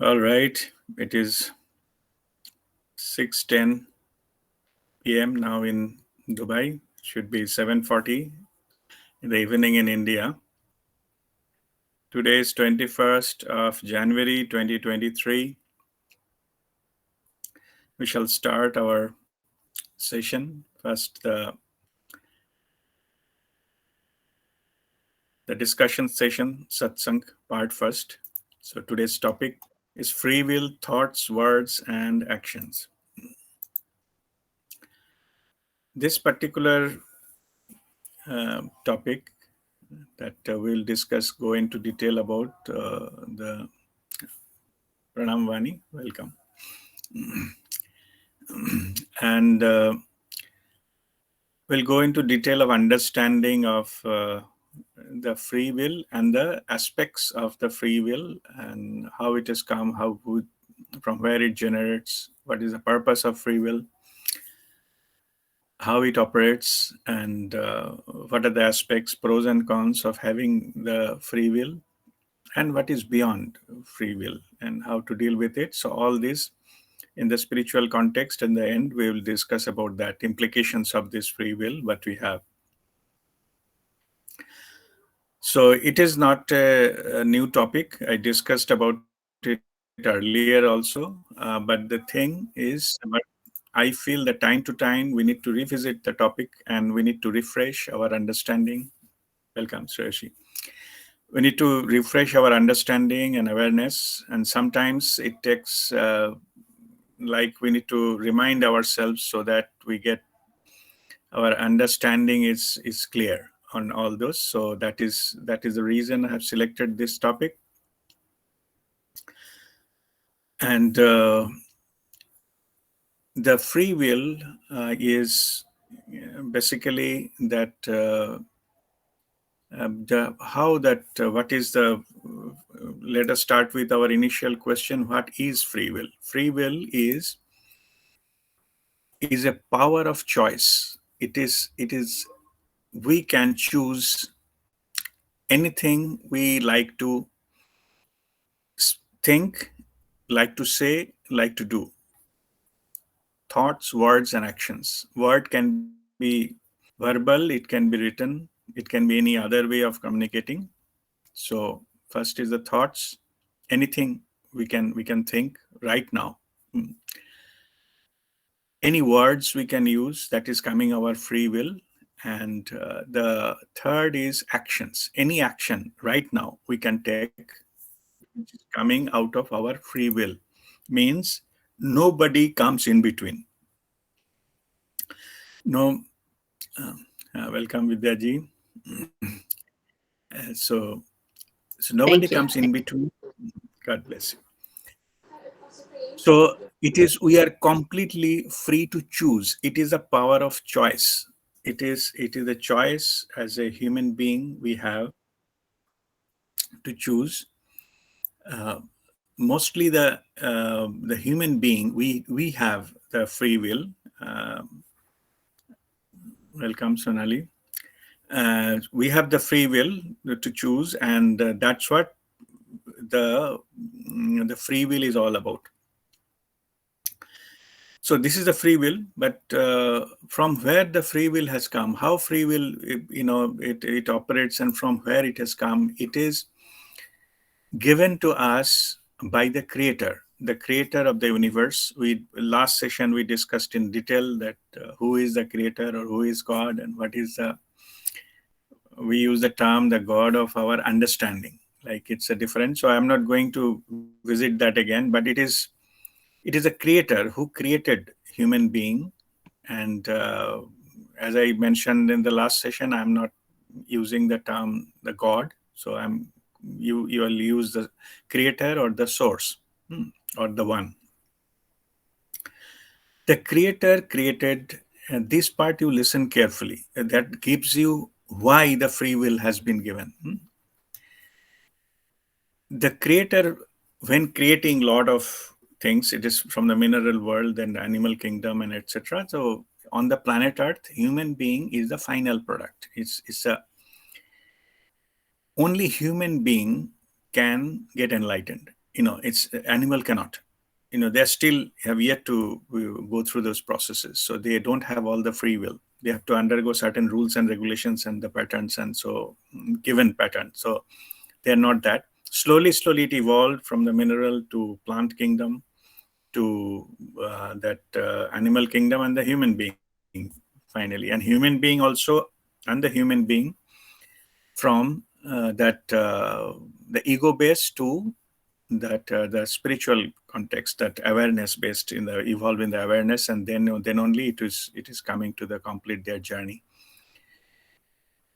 All right, it is 6:10 p.m. now in Dubai. Should be 7:40 in the evening in India. Today is 21st of January 2023. We shall start our session. First, the discussion session, satsang part first. So today's topic is free will, thoughts, words, and actions. This particular topic that we'll discuss, go into detail about the Pranam Vani. Welcome. And we'll go into detail of understanding of the free will and the aspects of the free will and how it has come, from where it generates, what is the purpose of free will, how it operates, and what are the aspects, pros and cons of having the free will, and what is beyond free will and how to deal with it. So all this in the spiritual context. In the end, we will discuss about that implications of this free will, what we have. So it is not a new topic. I discussed about it earlier also. But the thing is, I feel that time to time we need to revisit the topic and we need to refresh our understanding. Welcome, Sureshi. We need to refresh our understanding and awareness. And sometimes it takes, like we need to remind ourselves so that we get our understanding is clear on all those. So that is the reason I have selected this topic. And the free will is basically that what is the let us start with our initial question. What is free will? Free will is a power of choice. It is we can choose anything we like to think, like to say, like to do. Thoughts, words, and actions. Word can be verbal, it can be written, it can be any other way of communicating. So first is the thoughts. Anything we can think right now. Any words we can use, that is coming our free will. And the third is actions. Any action right now we can take, which is coming out of our free will, means nobody comes in between. No, welcome Vidyaji. So nobody Thank you. comes in between. God bless you. So it is, we are completely free to choose. It is a power of choice. It is a choice as a human being we have to choose. Uh, Mostly the human being, we have the free will. Uh, Welcome, Sonali. We have the free will to choose, and that's what the free will is all about. So this is the free will, but from where the free will has come, how free will it operates, and from where it has come, it is given to us by the creator of the universe. We last session we discussed in detail that who is the creator or who is God, and what is the, we use the term the God of our understanding. Like it's a different. So I'm not going to visit that again, but it is a creator who created human being. And as I mentioned in the last session, I'm not using the term the God. So you will use the creator or the source, or the one. The creator created, and this part you listen carefully. That gives you why the free will has been given. The creator, when creating lot of things, it is from the mineral world and the animal kingdom and etc. So on the planet Earth, human being is the final product. It's a only human being can get enlightened. it's animal cannot. They still have yet to go through those processes, so they don't have all the free will. They have to undergo certain rules and regulations and the patterns, and so given pattern. So they're not that. Slowly it evolved from the mineral to plant kingdom to that animal kingdom and the human being finally, and human being also, and the human being from that the ego based to that the spiritual context, that awareness based, in the evolve in the awareness, and then only it is coming to the complete their journey.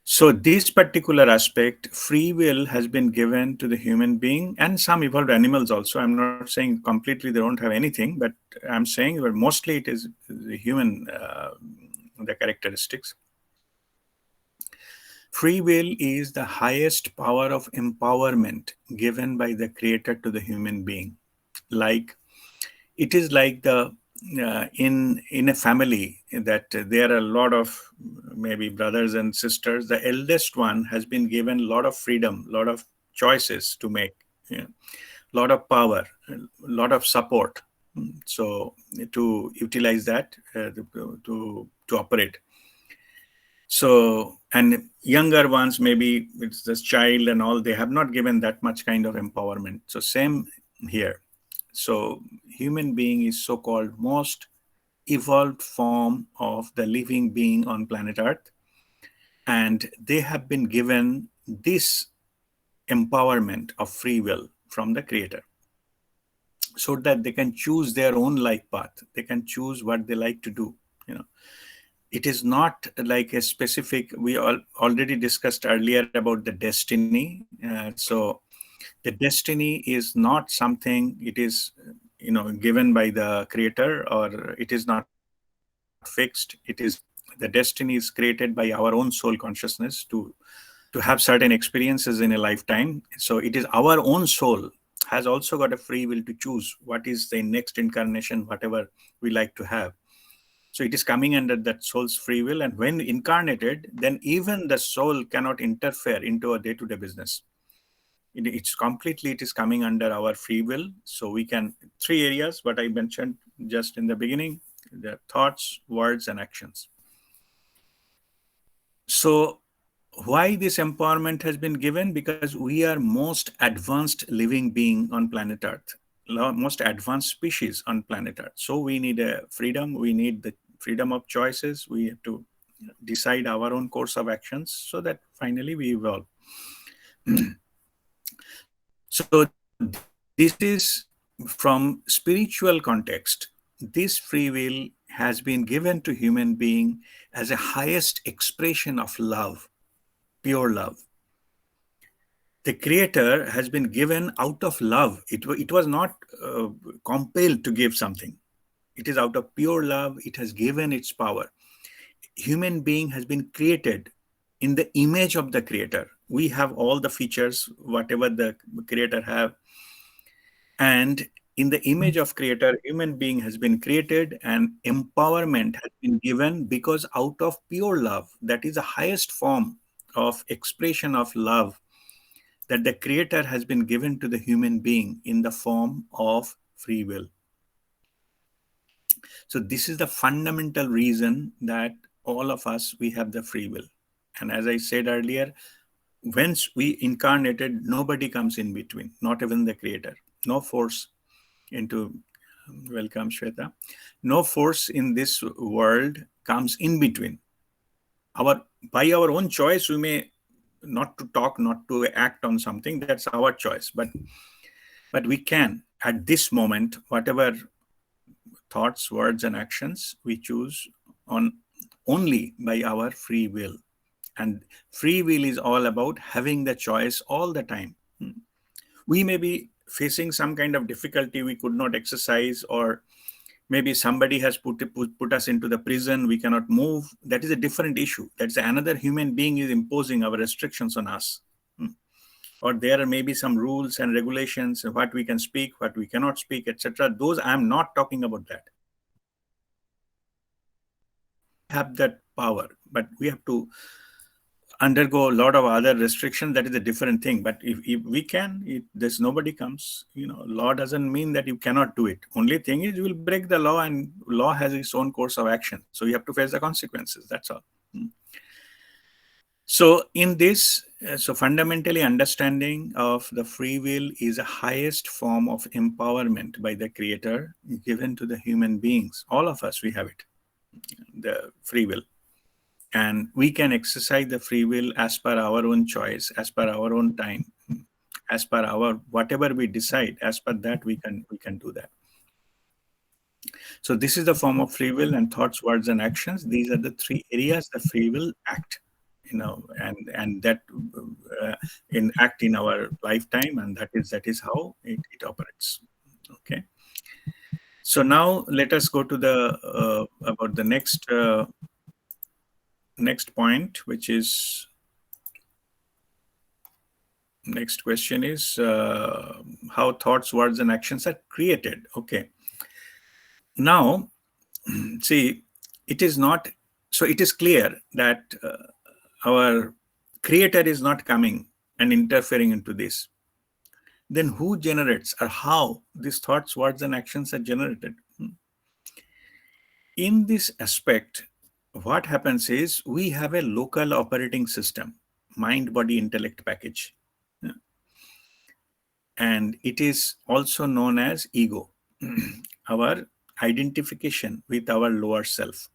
So this particular aspect, free will, has been given to the human being and some evolved animals also. I'm not saying completely they don't have anything, but I'm saying that mostly it is the human, the characteristics. Free will is the highest power of empowerment given by the creator to the human being. Like, it is like the in a family that there are a lot of maybe brothers and sisters. The eldest one has been given a lot of freedom, a lot of choices to make, a lot of power, a lot of support. So to utilize that, to operate. So, and younger ones, maybe it's this child and all, they have not given that much kind of empowerment. So same here. So human being is so-called most evolved form of the living being on planet Earth. And they have been given this empowerment of free will from the creator, so that they can choose their own life path. They can choose what they like to do. It is not like a specific, we already discussed earlier about the destiny. So the destiny is not something, it is given by the creator, or it is not fixed. The destiny is created by our own soul consciousness to have certain experiences in a lifetime. So it is our own soul has also got a free will to choose what is the next incarnation, whatever we like to have. So it is coming under that soul's free will. And when incarnated, then even the soul cannot interfere into a day-to-day business. It is coming under our free will. So we can, three areas, what I mentioned just in the beginning, the thoughts, words, and actions. So why this empowerment has been given? Because we are most advanced living being on planet Earth, most advanced species on planet Earth. So we need a freedom. We need the freedom of choices. We have to decide our own course of actions so that finally we evolve. So this is from spiritual context. This free will has been given to human being as a highest expression of love, pure love. The creator has been given out of love. It was not compelled to give something. It is out of pure love. It has given its power. Human being has been created in the image of the creator. We have all the features, whatever the creator have. And in the image of creator, human being has been created, and empowerment has been given because out of pure love, that is the highest form of expression of love, that the creator has been given to the human being in the form of free will. So this is the fundamental reason that all of us, we have the free will. And as I said earlier, once we incarnated, nobody comes in between, not even the creator. No force into, welcome Shweta, no force in this world comes in between. By our own choice, we may not to talk, not to act on something, that's our choice. But we can, at this moment, whatever thoughts, words, and actions we choose on only by our free will. And free will is all about having the choice all the time. We may be facing some kind of difficulty we could not exercise, or maybe somebody has put us into the prison, we cannot move. That is a different issue. That's another human being is imposing our restrictions on us. Or there are maybe some rules and regulations, what we can speak, what we cannot speak, etc. Those, I'm not talking about that. We have that power, but we have to undergo a lot of other restrictions, that is a different thing. But if we can, there's nobody comes, law doesn't mean that you cannot do it. Only thing is you will break the law, and law has its own course of action. So you have to face the consequences. That's all. So in this, so fundamentally understanding of the free will is the highest form of empowerment by the creator given to the human beings. All of us, we have it, the free will. And we can exercise the free will as per our own choice, as per our own time, as per our whatever we decide, as per that we can do that. So this is the form of free will, and thoughts, words, and actions. These are the three areas the free will act, and that act in our lifetime, and that is how it operates. Okay. So now let us go to the about the next point, which is next question is how thoughts, words, and actions are created. Okay. Now, see, it is not, so it is clear that our creator is not coming and interfering into this. Then who generates, or how these thoughts, words, and actions are generated? In this aspect, what happens is we have a local operating system, mind, body, intellect package. And it is also known as ego, our identification with our lower self.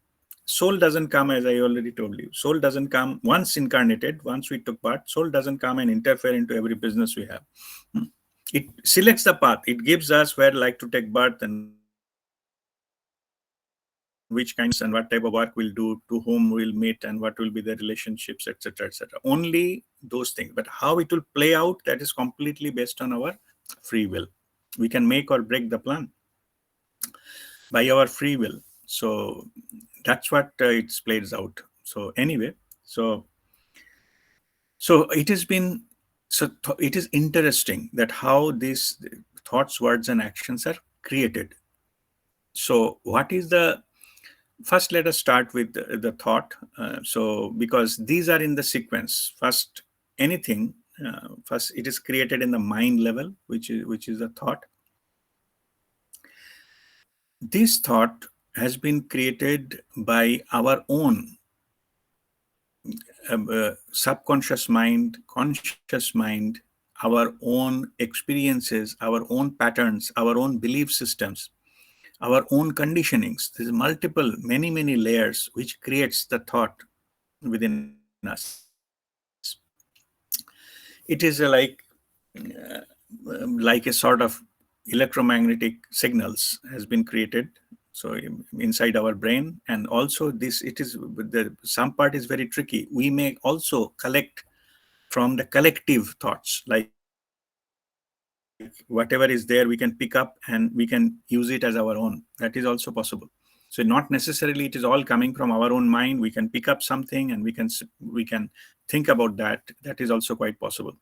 Soul doesn't come, as I already told you. Soul doesn't come once incarnated, once we took part. Soul doesn't come and interfere into every business we have. It selects the path. It gives us where like to take birth and which kinds and what type of work we'll do, to whom we'll meet and what will be the relationships, etc., etc. Only those things. But how it will play out, that is completely based on our free will. We can make or break the plan by our free will. So that's what it plays out. So anyway, so it has been, it is interesting that how these thoughts, words, and actions are created. So what is the first? Let us start with the thought. So because these are in the sequence. First, anything. First, it is created in the mind level, which is the thought. This thought has been created by our own subconscious mind, conscious mind, our own experiences, our own patterns, our own belief systems, our own conditionings. There's multiple, many layers which creates the thought within us. It is like a sort of electromagnetic signals has been created, so inside our brain. And also this, it is some part is very tricky. We may also collect from the collective thoughts, like whatever is there we can pick up and we can use it as our own. That is also possible. So not necessarily it is all coming from our own mind. We can pick up something and we can think about that. That is also quite possible.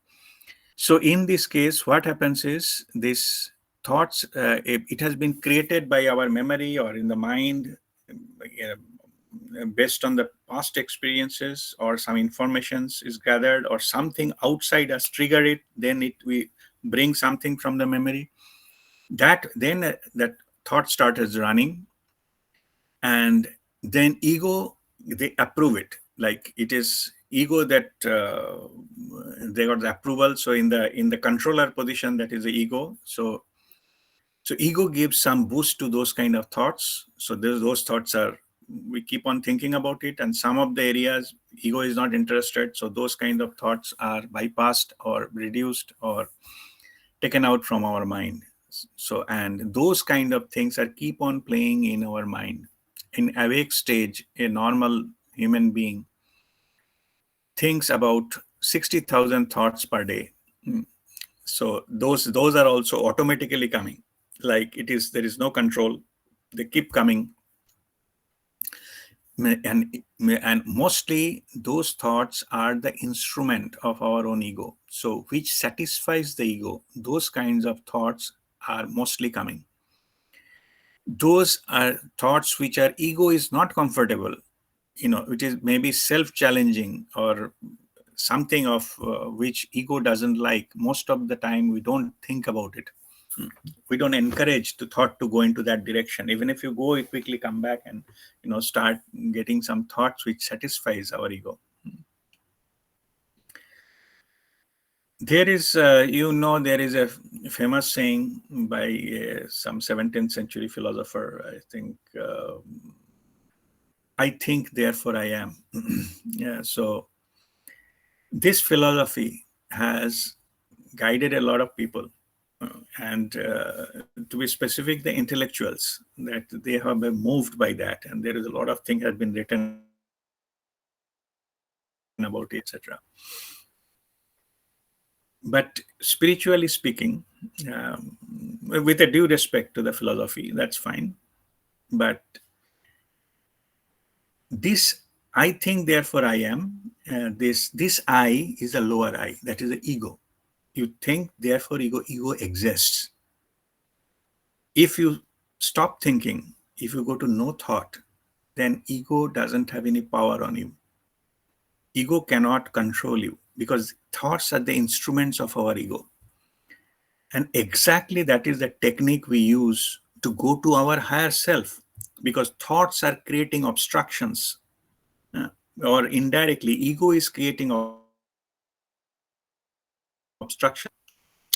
So in this case, what happens is this thoughts, it has been created by our memory or in the mind, based on the past experiences, or some informations is gathered, or something outside us trigger it. Then we bring something from the memory. That then that thought starts running, and then ego, they approve it. Like it is ego that they got the approval. So in the controller position, that is the ego. So ego gives some boost to those kind of thoughts. So those thoughts are, we keep on thinking about it, and some of the areas ego is not interested. So those kind of thoughts are bypassed or reduced or taken out from our mind. So, and those kind of things are keep on playing in our mind. In awake stage, a normal human being thinks about 60,000 thoughts per day. So those are also automatically coming. Like there is no control. They keep coming. And mostly those thoughts are the instrument of our own ego. So which satisfies the ego, those kinds of thoughts are mostly coming. Those are thoughts which our ego is not comfortable, which is maybe self-challenging or something of which ego doesn't like, most of the time we don't think about it. We don't encourage the thought to go into that direction. Even if you go, you quickly come back and start getting some thoughts which satisfies our ego. There is there is a famous saying by some 17th century philosopher, I think, I think therefore I am. Yeah, so this philosophy has guided a lot of people, and to be specific, the intellectuals, that they have been moved by that, and there is a lot of thing has been written about it, etc. But spiritually speaking, with a due respect to the philosophy, that's fine. But this I think, therefore I am. This I is a lower I. That is the ego. You think, therefore ego exists. If you stop thinking, if you go to no thought, then ego doesn't have any power on you. Ego cannot control you because thoughts are the instruments of our ego. And exactly that is the technique we use to go to our higher self, because thoughts are creating obstructions, uh, or indirectly, ego is creating obstructions.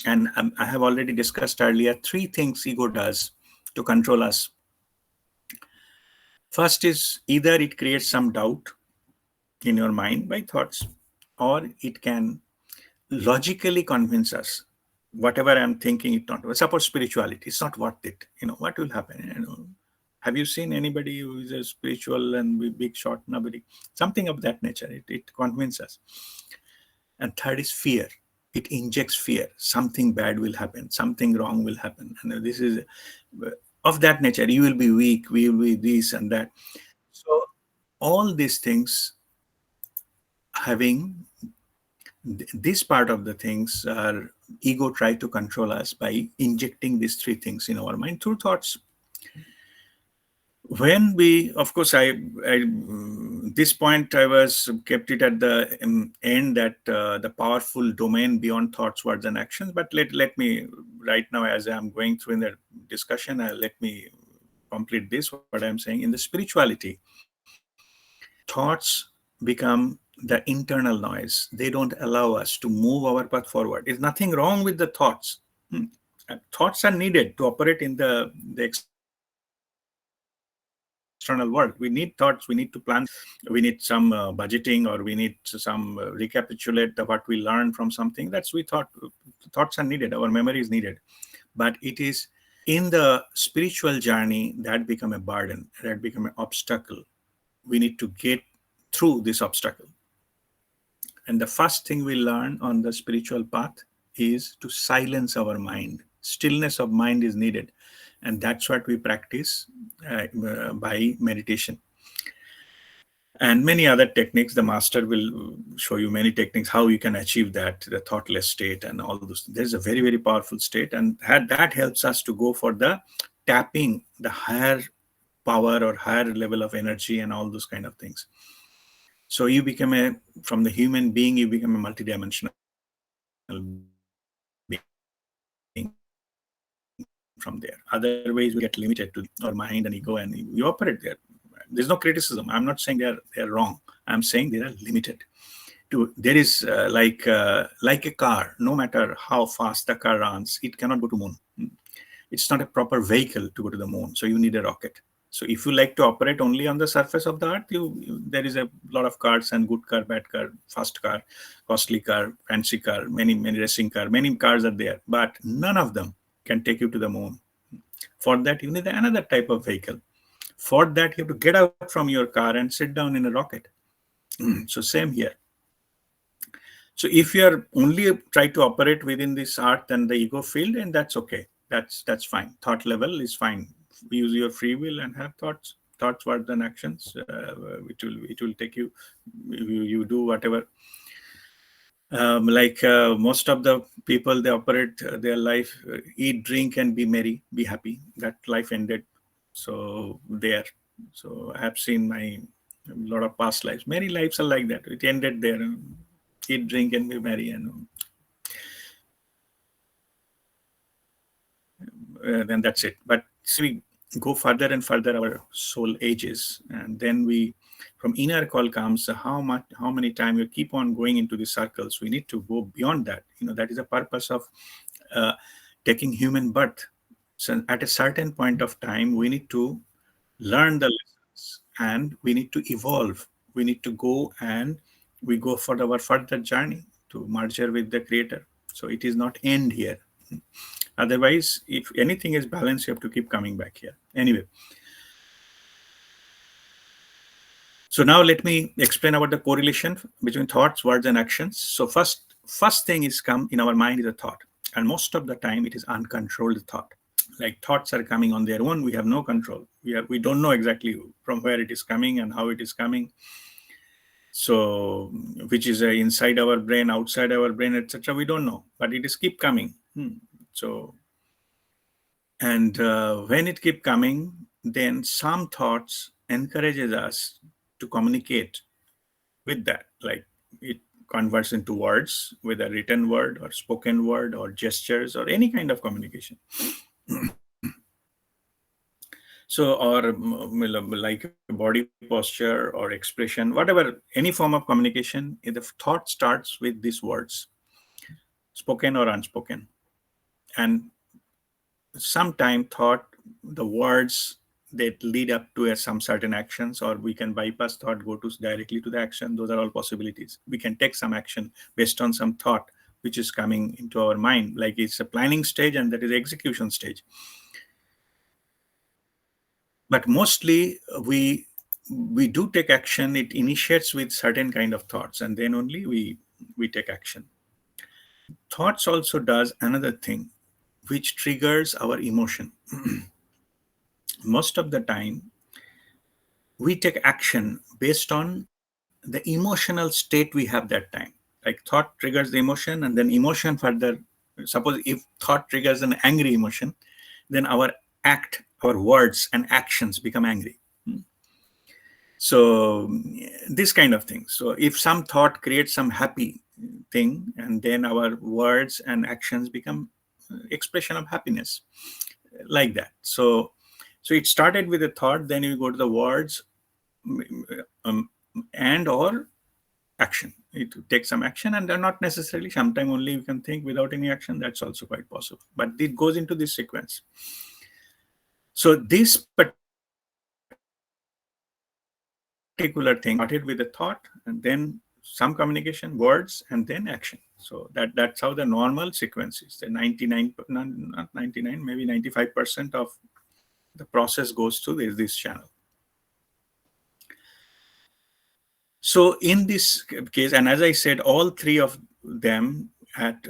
And I have already discussed earlier 3 things ego does to control us. First is either it creates some doubt in your mind by thoughts, or it can logically convince us whatever I'm thinking, it not. Suppose spirituality, it's not worth it. What will happen? Have you seen anybody who is a spiritual and big shot? Nobody. Something of that nature. It convinces us. And third is fear. It injects fear. Something bad will happen. Something wrong will happen. And this is of that nature. You will be weak. We will be this and that. So all these things, having this part of the things, are ego try to control us by injecting these 3 things in our mind through thoughts. When we, of course, this point I was kept it at the end, that the powerful domain beyond thoughts, words, and actions. But let me right now, as I'm going through in the discussion, let me complete this. What I'm saying, in the spirituality, thoughts become the internal noise. They don't allow us to move our path forward. There's nothing wrong with the thoughts. Thoughts are needed to operate in the external world. We need thoughts. We need to plan things. We need some budgeting, or we need some recapitulate what we learned from something. Thoughts are needed. Our memory is needed. But it is in the spiritual journey that become a burden, that become an obstacle. We need to get through this obstacle. And the first thing we learn on the spiritual path is to silence our mind. Stillness of mind is needed. And that's what we practice by meditation. And many other techniques. The master will show you many techniques how you can achieve that, the thoughtless state and all those. There's a very, very powerful state. And that helps us to go for the tapping the higher power or higher level of energy and all those kind of things. So you become from the human being, you become a multidimensional being from there. Otherwise, we get limited to our mind and ego, and you operate there. There's no criticism. I'm not saying they're wrong. I'm saying they are limited. There is like a car. No matter how fast the car runs, it cannot go to moon. It's not a proper vehicle to go to the moon. So you need a rocket. So if you like to operate only on the surface of the earth, there is a lot of cars, and good car, bad car, fast car, costly car, fancy car, many racing car, many cars are there, but none of them can take you to the moon. For that, you need another type of vehicle. For that, you have to get out from your car and sit down in a rocket. So same here. So if you are only try to operate within this earth and the ego field, and that's okay. That's fine. Thought level is fine. Use your free will and have thoughts, words, and actions. It will take you. You do whatever. Most of the people, they operate their life, eat, drink, and be merry, be happy. That life ended. So there. So I have seen my a lot of past lives. Many lives are like that. It ended there. eat, drink, and be merry, and then that's it. But see, we go further and further, our soul ages, and then we, from inner call comes how many times you keep on going into the circles. We need to go beyond that. That is the purpose of uh, taking human birth. So at a certain point of time, we need to learn the lessons and we need to evolve. We need to go and we go for our further journey to merger with the creator. So it is not end here. Otherwise, if anything is balanced, you have to keep coming back here. Anyway, so now let me explain about the correlation between thoughts, words, and actions. So first thing is come in our mind is a thought, and most of the time it is uncontrolled thought. Like thoughts are coming on their own, we have no control. We don't know exactly from where it is coming and how it is coming. So which is inside our brain, outside our brain, etc. We don't know, but it is keep coming. So and when it keep coming, then some thoughts encourages us to communicate with that. Like it converts into words, whether written word or spoken word or gestures or any kind of communication. So, or like body posture or expression, whatever, any form of communication, if the thought starts with these words, spoken or unspoken, and sometime thought, the words that lead up to some certain actions, or we can bypass thought, go to directly to the action. Those are all possibilities. We can take some action based on some thought which is coming into our mind. Like it's a planning stage and that is execution stage. But mostly we do take action. It initiates with certain kind of thoughts, and then only we take action. Thoughts also does another thing which triggers our emotion. Most of the time we take action based on the emotional state we have that time. Like thought triggers the emotion, and then emotion further. Suppose if thought triggers an angry emotion, then our words and actions become angry. So this kind of thing. So if some thought creates some happy thing, and then our words and actions become expression of happiness, like that. So it started with a thought, then you go to the words, um, and or action. It takes some action, and they're not necessarily. Sometimes only you can think without any action. That's also quite possible. But it goes into this sequence. So this particular thing started with a thought, and then some communication, words, and then action. So that's how the normal sequence is. The 99, not 99, maybe 95% of the process goes through this channel. So in this case, and as I said, all three of them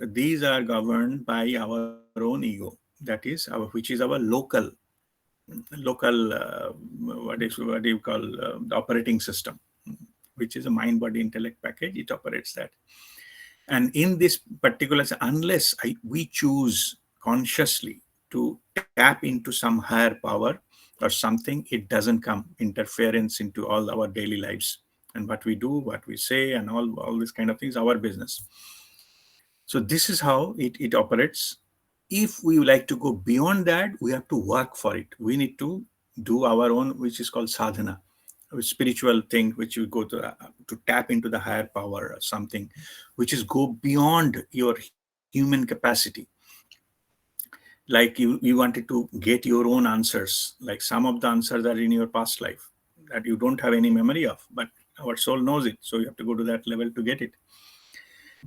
these are governed by our own ego. That is which is our local what do you call the operating system, which is a mind, body, intellect package. It operates that. And in this particular, unless we choose consciously to tap into some higher power or something, it doesn't come interference into all our daily lives and what we do, what we say, and all these kind of things, our business. So this is how it operates. If we would like to go beyond that, we have to work for it. We need to do our own, which is called sadhana, a spiritual thing, which you go to tap into the higher power or something, which is go beyond your human capacity. Like you wanted to get your own answers. Like some of the answers are in your past life that you don't have any memory of, but our soul knows it. So you have to go to that level to get it.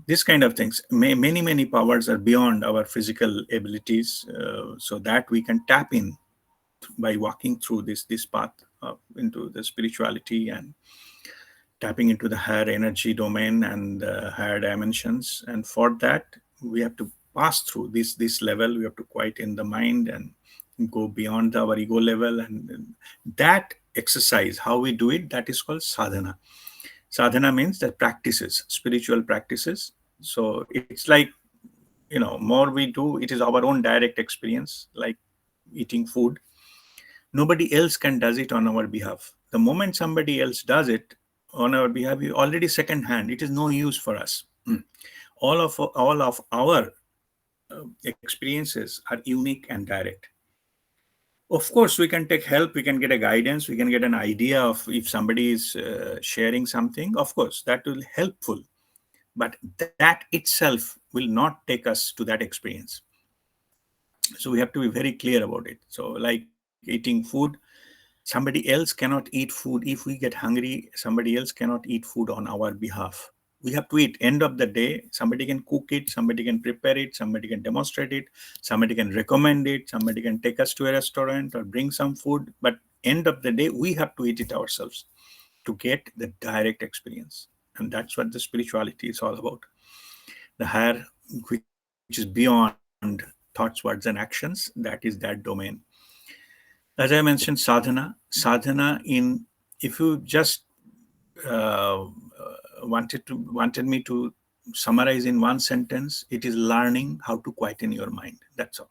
This kind of things, many powers are beyond our physical abilities, so that we can tap in by walking through this path into the spirituality and tapping into the higher energy domain and higher dimensions. And for that we have to pass through this level. We have to quieten the mind and go beyond our ego level. And that exercise, how we do it, that is called sadhana. Sadhana means the practices, spiritual practices. So it's like, more we do, it is our own direct experience, like eating food. Nobody else can does it on our behalf. The moment somebody else does it on our behalf, we already second hand. It is no use for us. All of our experiences are unique and direct. Of course, we can take help, we can get a guidance, we can get an idea of if somebody is sharing something. Of course, that will helpful, but that itself will not take us to that experience. So we have to be very clear about it. So, like eating food, somebody else cannot eat food. If we get hungry, somebody else cannot eat food on our behalf. We have to eat. End of the day, somebody can cook it, somebody can prepare it, somebody can demonstrate it, somebody can recommend it, somebody can take us to a restaurant or bring some food. But end of the day, we have to eat it ourselves to get the direct experience. And that's what the spirituality is all about. The higher, which is beyond thoughts, words, and actions, that is that domain. As I mentioned, sadhana in, if you just wanted me to summarize in one sentence, it is learning how to quieten your mind. That's all.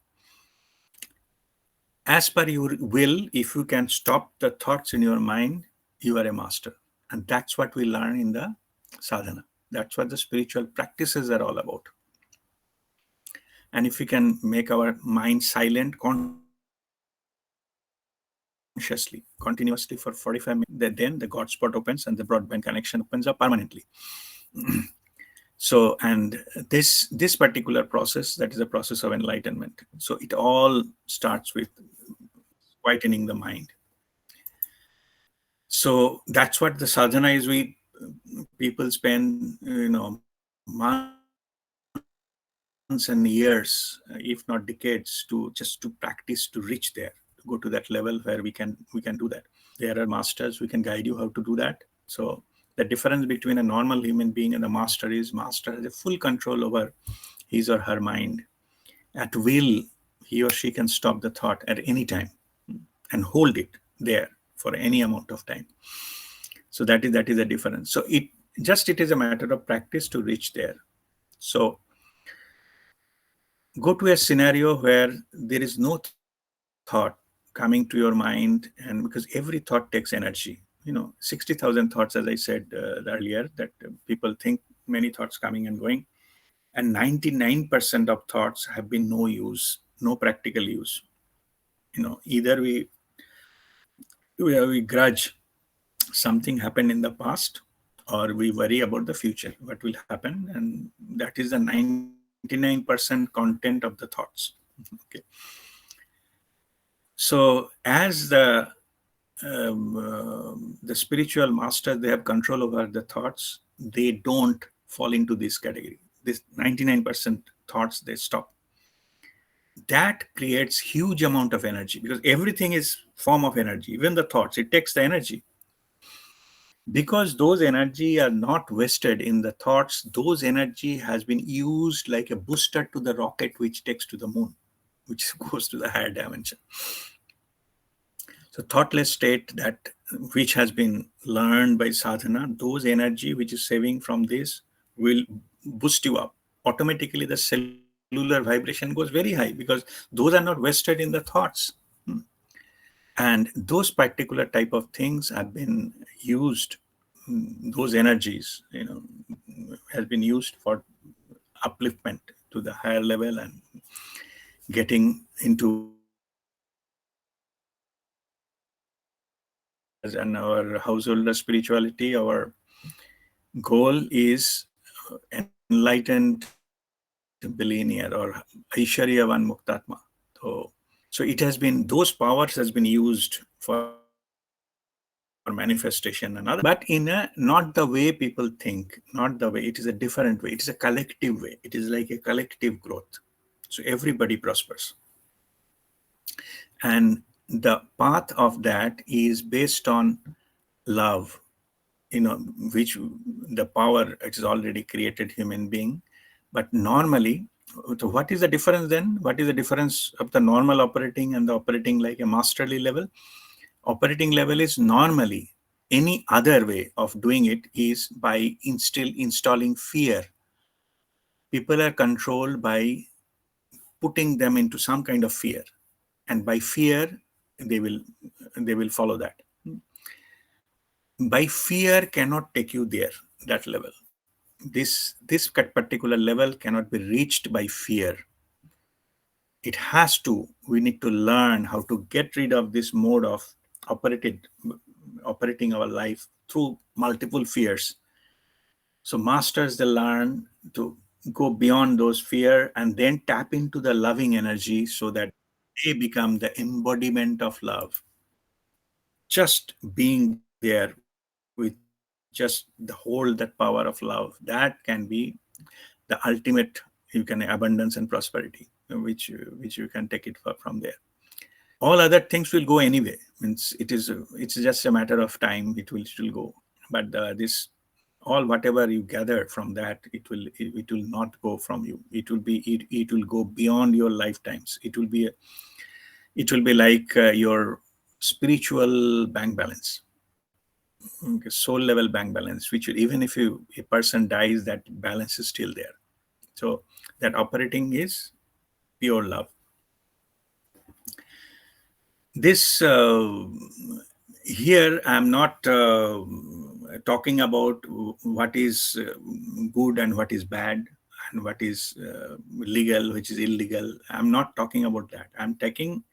As per your will, if you can stop the thoughts in your mind, you are a master. And that's what we learn in the sadhana. That's what the spiritual practices are all about. And if we can make our mind silent continuously for 45 minutes, then the God spot opens and the broadband connection opens up permanently. So, and this particular process, that is a process of enlightenment. So it all starts with quietening the mind. So that's what the sadhana is. People spend, months and years, if not decades, to just to practice to reach there, to go to that level where we can do that. There are masters who can guide you how to do that. So the difference between a normal human being and a master is, master has a full control over his or her mind. At will, he or she can stop the thought at any time and hold it there for any amount of time. So that is the difference. So it is a matter of practice to reach there. So go to a scenario where there is no thought coming to your mind, and because every thought takes energy, 60,000 thoughts, as I said earlier, that people think many thoughts coming and going, and 99% of thoughts have been no use, no practical use. Either we grudge something happened in the past, or we worry about the future, what will happen, and that is the 99% content of the thoughts. Okay. So as the spiritual master, they have control over the thoughts, they don't fall into this category. This 99% thoughts, they stop. That creates huge amount of energy, because everything is form of energy. Even the thoughts, it takes the energy. Because those energy are not wasted in the thoughts, those energy has been used like a booster to the rocket which takes to the moon, which goes to the higher dimension. So thoughtless state, that which has been learned by sadhana, those energy which is saving from this will boost you up. Automatically the cellular vibration goes very high, because those are not wasted in the thoughts. And those particular type of things have been used, those energies, has been used for upliftment to the higher level and getting into and our householder spirituality. Our goal is enlightened billionaire or Aishwaryavan Muktatma. So it has been, those powers has been used for manifestation and other, but in a not the way people think, not the way. It is a different way. It is a collective way. It is like a collective growth. So everybody prospers. And the path of that is based on love, which the power, it is already created human being. But normally, so what is the difference then? What is the difference of the normal operating and the operating like a masterly level? Operating level is normally, any other way of doing it is by installing fear. People are controlled by putting them into some kind of fear, and by fear they will follow that. By fear cannot take you there, that level. This particular level cannot be reached by fear. It has to. We need to learn how to get rid of this mode of operated operating our life through multiple fears. So masters, they learn to go beyond those fear and then tap into the loving energy so that they become the embodiment of love. Just being there with just the hold that power of love, that can be the ultimate, you can abundance and prosperity, which you can take it from there. All other things will go anyway. Means it's just a matter of time. It will still go, but this all whatever you gather from that, it will not go from you. It will go beyond your lifetimes. It will be like your spiritual bank balance, okay, soul level bank balance, which even if a person dies, that balance is still there. So that operating is pure love. This here I'm not talking about what is good and what is bad and what is legal, which is illegal. I'm not talking about that. I'm taking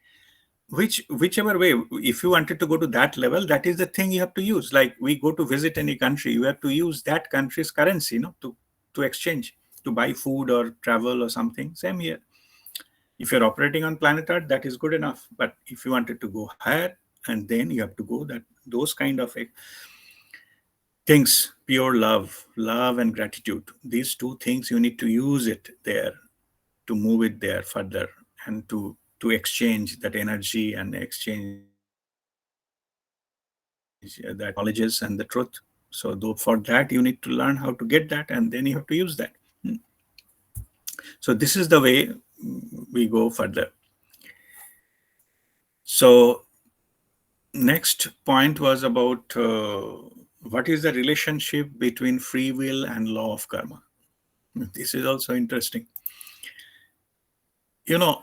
whichever way. If you wanted to go to that level, that is the thing you have to use. Like we go to visit any country, you have to use that country's currency, to exchange, to buy food or travel or something. Same here. If you're operating on planet Earth, that is good enough. But if you wanted to go higher, and then you have to go that those kind of things, pure love and gratitude. These two things you need to use it there to move it there further and to exchange that energy and exchange that knowledges and the truth. So though for that you need to learn how to get that, and then you have to use that. Hmm. So this is the way we go further. So next point was about what is the relationship between free will and law of karma. This is also interesting.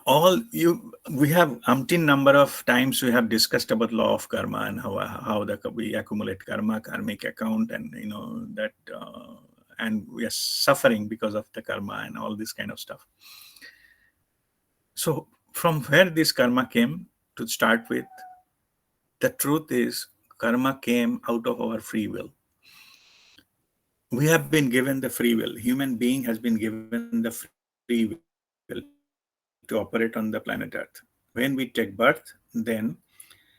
All you we have umpteen number of times we have discussed about law of karma and how we accumulate karma, karmic account, and that and we are suffering because of the karma and all this kind of stuff. So from where this karma came, to start with, the truth is karma came out of our free will. We have been given the free will. Human being has been given the free will to operate on the planet Earth. When we take birth, then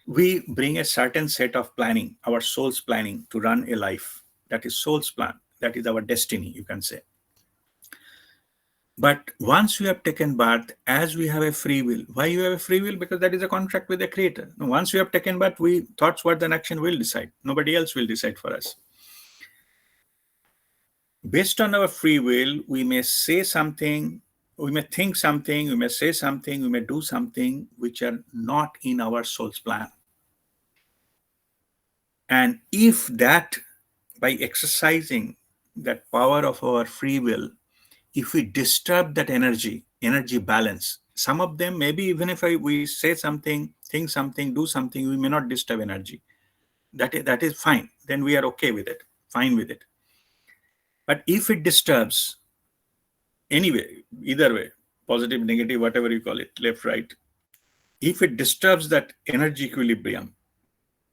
we bring a certain set of planning, our soul's planning, to run a life. That is soul's plan. That is our destiny, you can say. But once we have taken birth, as we have a free will, why you have a free will? Because that is a contract with the creator. Once we have taken birth, we thoughts, words, and action will decide. Nobody else will decide for us. Based on our free will, we may say something, we may think something, we may say something, we may do something which are not in our soul's plan. And if that, by exercising that power of our free will, if we disturb that energy balance, some of them, maybe even if we say something, think something, do something, we may not disturb energy. That is fine. Then we are okay with it, fine with it. But if it disturbs, anyway, either way, positive, negative, whatever you call it, left, right, if it disturbs that energy equilibrium,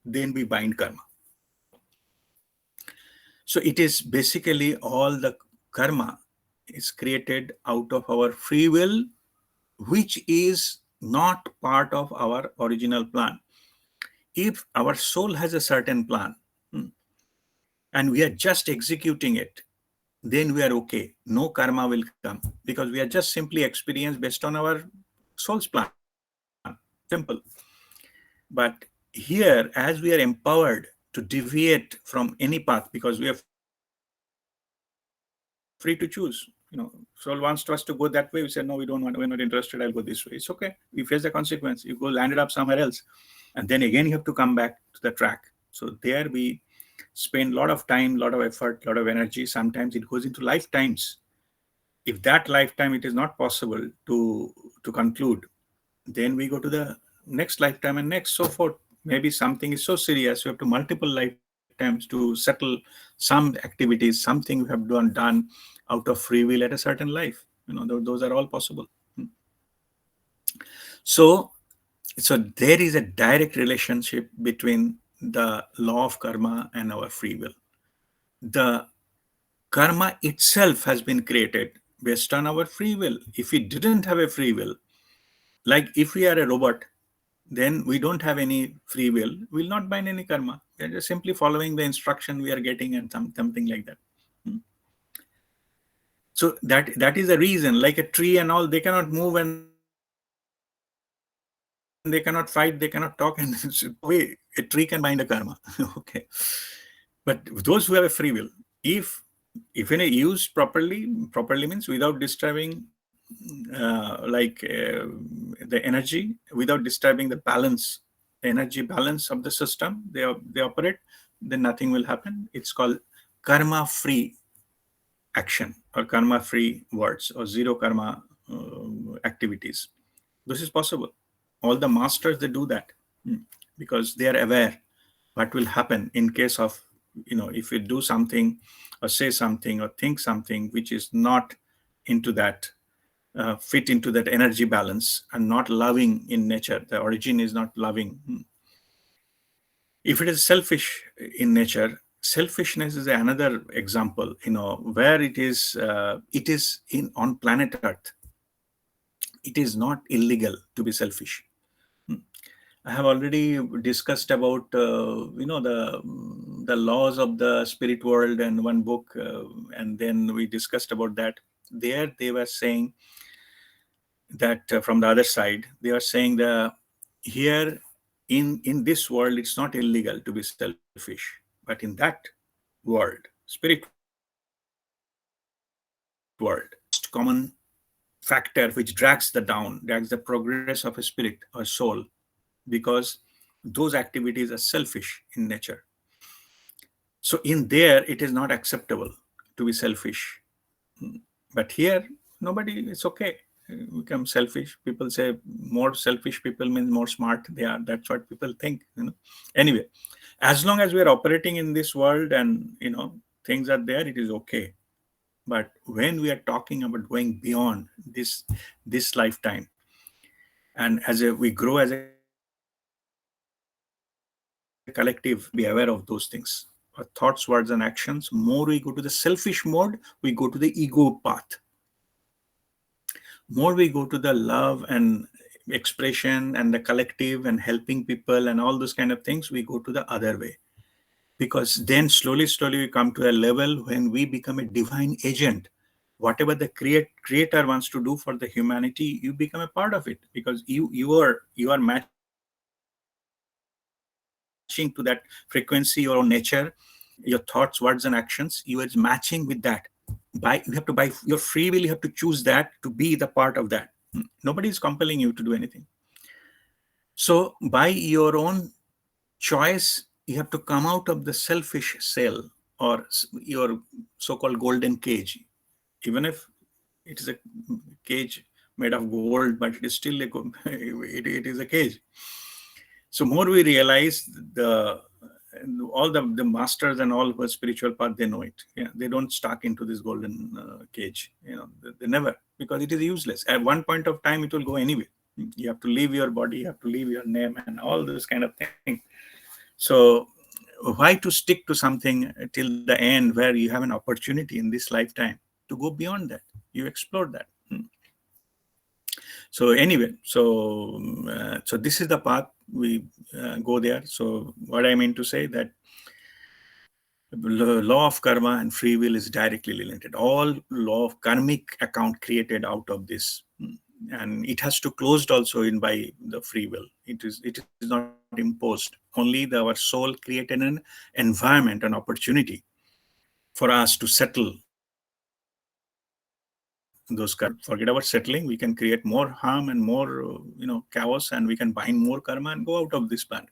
then we bind karma. So it is basically all the karma is created out of our free will, which is not part of our original plan. If our soul has a certain plan, and we are just executing it, then we are okay. No karma will come because we are just simply experienced based on our soul's plan. Simple. But here, as we are empowered to deviate from any path, because we are free to choose, soul wants us to go that way. We say, no, we don't want, we're not interested, I'll go this way. It's okay. We face the consequence. You go landed up somewhere else. And then again, you have to come back to the track. So there we spend a lot of time, a lot of effort, a lot of energy. Sometimes it goes into lifetimes. If that lifetime it is not possible to conclude, then we go to the next lifetime and next, so forth. Maybe something is so serious, you have to multiple lifetimes. attempts to settle some activities, something we have done out of free will at a certain life. Those are all possible. So, there is a direct relationship between the law of karma and our free will. The karma itself has been created based on our free will. If we didn't have a free will, like if we are a robot, then we don't have any free will. We'll not bind any karma. We are just simply following the instruction we are getting and something like that. So that is the reason. Like a tree and all, they cannot move and they cannot fight, they cannot talk, and no way a tree can bind a karma. Okay, but those who have a free will, if when used properly means without disturbing the energy, without disturbing the balance, the energy balance of the system they operate, then nothing will happen. It's called karma free action or karma free words or zero karma activities. This is possible. All the masters, they do that because they are aware what will happen in case of, if you do something or say something or think something which is not into that, fit into that energy balance and not loving in nature. The origin is not loving. If it is selfish in nature, selfishness is another example, where it is in on planet Earth. It is not illegal to be selfish. I have already discussed about the laws of the spirit world and one book, and then we discussed about that. There they were saying that from the other side, they are saying the here in this world it's not illegal to be selfish, but in that world, spirit world, most common factor which drags the progress of a spirit or soul, because those activities are selfish in nature. So in there, it is not acceptable to be selfish. But here, nobody, it's okay. Become selfish. People say more selfish people means more smart they are. That's what people think. Anyway, as long as we are operating in this world and, things are there, it is okay. But when we are talking about going beyond this lifetime, and we grow as a collective, we have to be aware of those things. Our thoughts, words, and actions. More we go to the selfish mode, we go to the ego path. More we go to the love and expression and the collective and helping people and all those kind of things, we go to the other way. Because then slowly we come to a level when we become a divine agent. Whatever the creator wants to do for the humanity, you become a part of it, because you are matching to that frequency, your own nature, your thoughts, words, and actions. You are matching with that. You have to, by your free will, you have to choose that to be the part of that. Nobody is compelling you to do anything. So by your own choice, you have to come out of the selfish cell, or your so-called golden cage. Even if it is a cage made of gold, but it is still it is a cage. So more we realize, all the masters and all who are spiritual path, they know it. Yeah, they don't stuck into this golden cage. They never, because it is useless. At one point of time, it will go anyway. You have to leave your body, you have to leave your name, and all this kind of thing. So why to stick to something till the end, where you have an opportunity in this lifetime to go beyond that? You explore that. So anyway, so this is the path we go there. So what I mean to say, that the law of karma and free will is directly related. All law of karmic account created out of this, and it has to closed also in by the free will. It is not imposed. Only our soul created an environment, an opportunity for us to settle those karma. Forget about settling. We can create more harm and more chaos, and we can bind more karma and go out of this planet,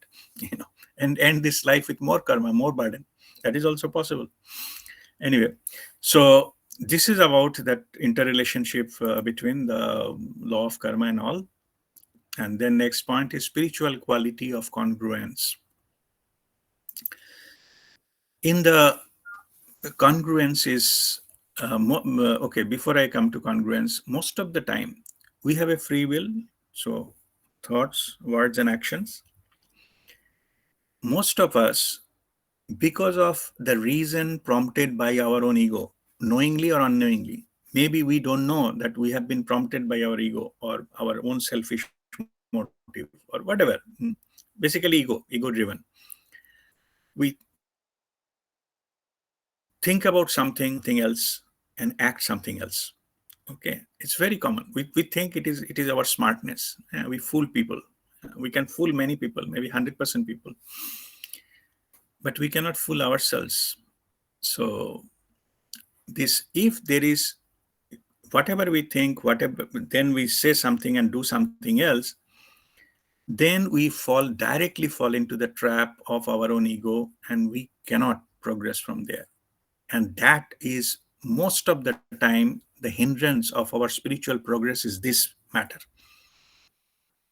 and end this life with more karma, more burden. That is also possible. Anyway, so this is about that interrelationship between the law of karma and all. And then next point is spiritual quality of congruence. In the congruence is okay. Before I come to congruence, most of the time we have a free will. So thoughts, words, and actions. Most of us, because of the reason prompted by our own ego, knowingly or unknowingly, maybe we don't know that we have been prompted by our ego or our own selfish motive or whatever. Basically, ego driven. We think about something else and act something else. Okay, it's very common. We think it is our smartness. We fool people. We can fool many people, maybe 100% people, but we cannot fool ourselves. So this, if there is, whatever we think, whatever, then we say something and do something else, then we directly fall into the trap of our own ego, and we cannot progress from there. And that is, most of the time, the hindrance of our spiritual progress is this matter.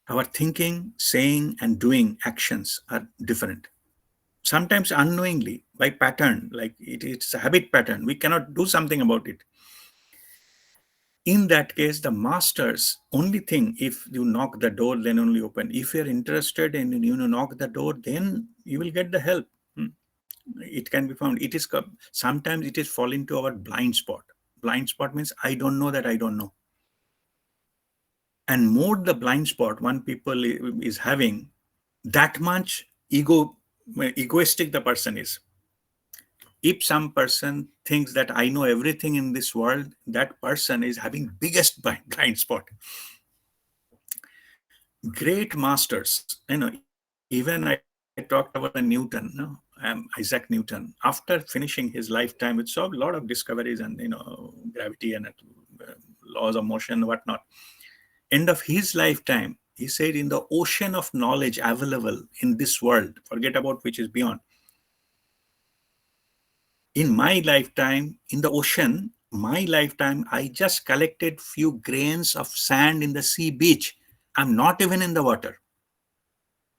Our thinking, saying, and doing actions are different. Sometimes unknowingly, by pattern, like it's a habit pattern. We cannot do something about it. In that case, the masters only thing, if you knock the door, then only open. If you're interested and you knock the door, then you will get the help. Hmm. It can be found. Sometimes it is fall into our blind spot. Blind spot means I don't know that I don't know. And more the blind spot one people is having, that much egoistic the person is. If some person thinks that I know everything in this world, that person is having biggest blind spot. Great masters, even I talked about the Newton, no? Isaac Newton, after finishing his lifetime, it saw a lot of discoveries and gravity and laws of motion, whatnot. End of his lifetime, he said, in the ocean of knowledge available in this world, forget about which is beyond. In my lifetime, in the ocean, my lifetime, I just collected few grains of sand in the sea beach. I'm not even in the water.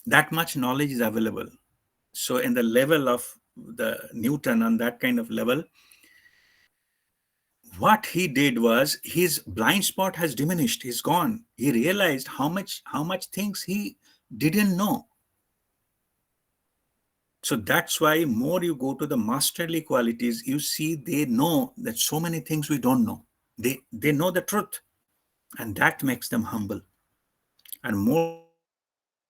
That much knowledge is available. So in the level of the Newton, on that kind of level, what he did was his blind spot has diminished. He's gone. He realized how much things he didn't know. So that's why more you go to the masterly qualities, you see they know that so many things we don't know. They know the truth, and that makes them humble. And more they are humble,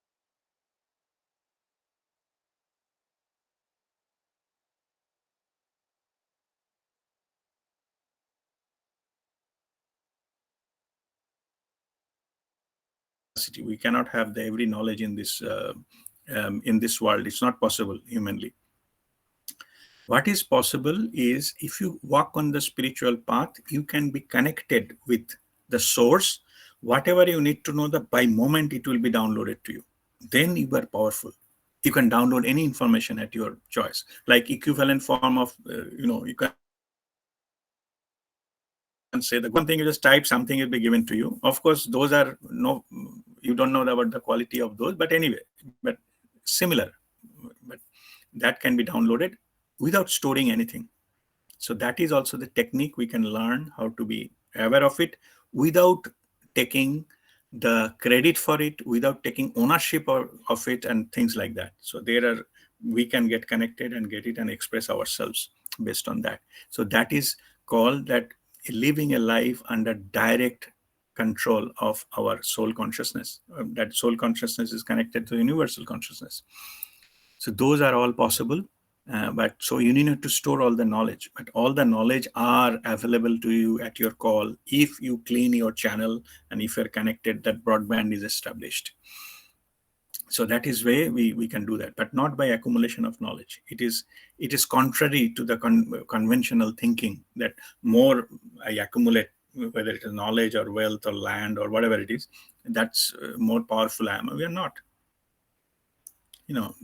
more they are capacity. We cannot have the every knowledge in this world. It's not possible humanly. What is possible is, if you walk on the spiritual path, you can be connected with the source. Whatever you need to know, that by moment it will be downloaded to you. Then you are powerful. You can download any information at your choice, like equivalent form of, you can say the Google something, you just type something, will be given to you. Of course, those are no, you don't know about the quality of those, but anyway, but similar, but that can be downloaded without storing anything. So that is also the technique we can learn how to be aware of it, without taking the credit for it, without taking ownership of it, and things like that. So we can get connected and get it and express ourselves based on that. So that is called that living a life under direct control of our soul consciousness. That soul consciousness is connected to universal consciousness. So those are all possible. But so you need to store all the knowledge, but all the knowledge are available to you at your call if you clean your channel and if you're connected, that broadband is established. So that is way we can do that, but not by accumulation of knowledge. It is contrary to the conventional thinking that more I accumulate, whether it is knowledge or wealth or land or whatever it is, that's more powerful I am. We are not.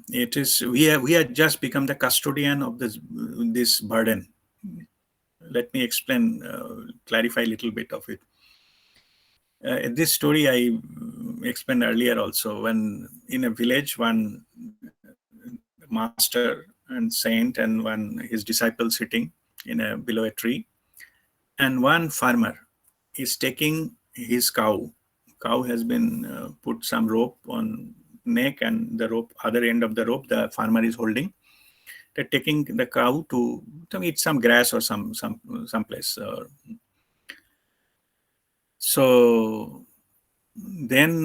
It is, we are just become the custodian of this burden. Let me explain, clarify a little bit of it. This story I explained earlier also. When in a village, one master and saint and one his disciple sitting in a below a tree, and one farmer is taking his cow. Cow has been put some rope on neck, and the rope, other end of the rope, the farmer is holding. They're taking the cow to eat some grass or some place. So then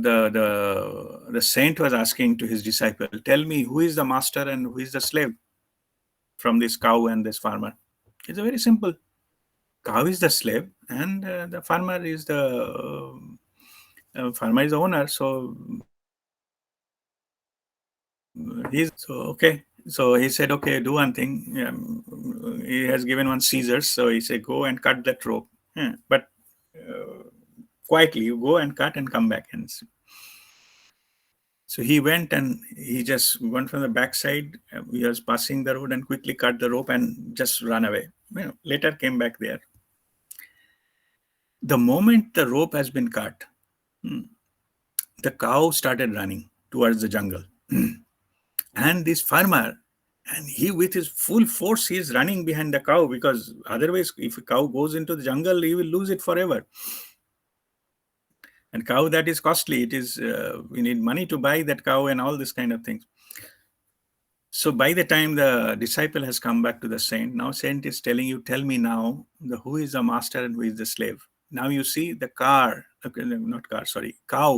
the saint was asking to his disciple, "Tell me, who is the master and who is the slave from this cow and this farmer?" It's a very simple. Cow is the slave, and the farmer is the owner. So he's so okay. So he said, "Okay, do one thing." He has given one scissors, so he said, "Go and cut that rope." Yeah, but quietly, you go and cut and come back. And so he went and he just went from the backside. He was passing the road and quickly cut the rope and just ran away. Later came back there. The moment the rope has been cut, the cow started running towards the jungle. And this farmer, and he with his full force, he is running behind the cow, because otherwise, if a cow goes into the jungle, he will lose it forever. And cow, that is costly. It is we need money to buy that cow and all this kind of things. So by the time the disciple has come back to the saint, now saint is telling you, "Tell me now, who is the master and who is the slave." Now you see the cow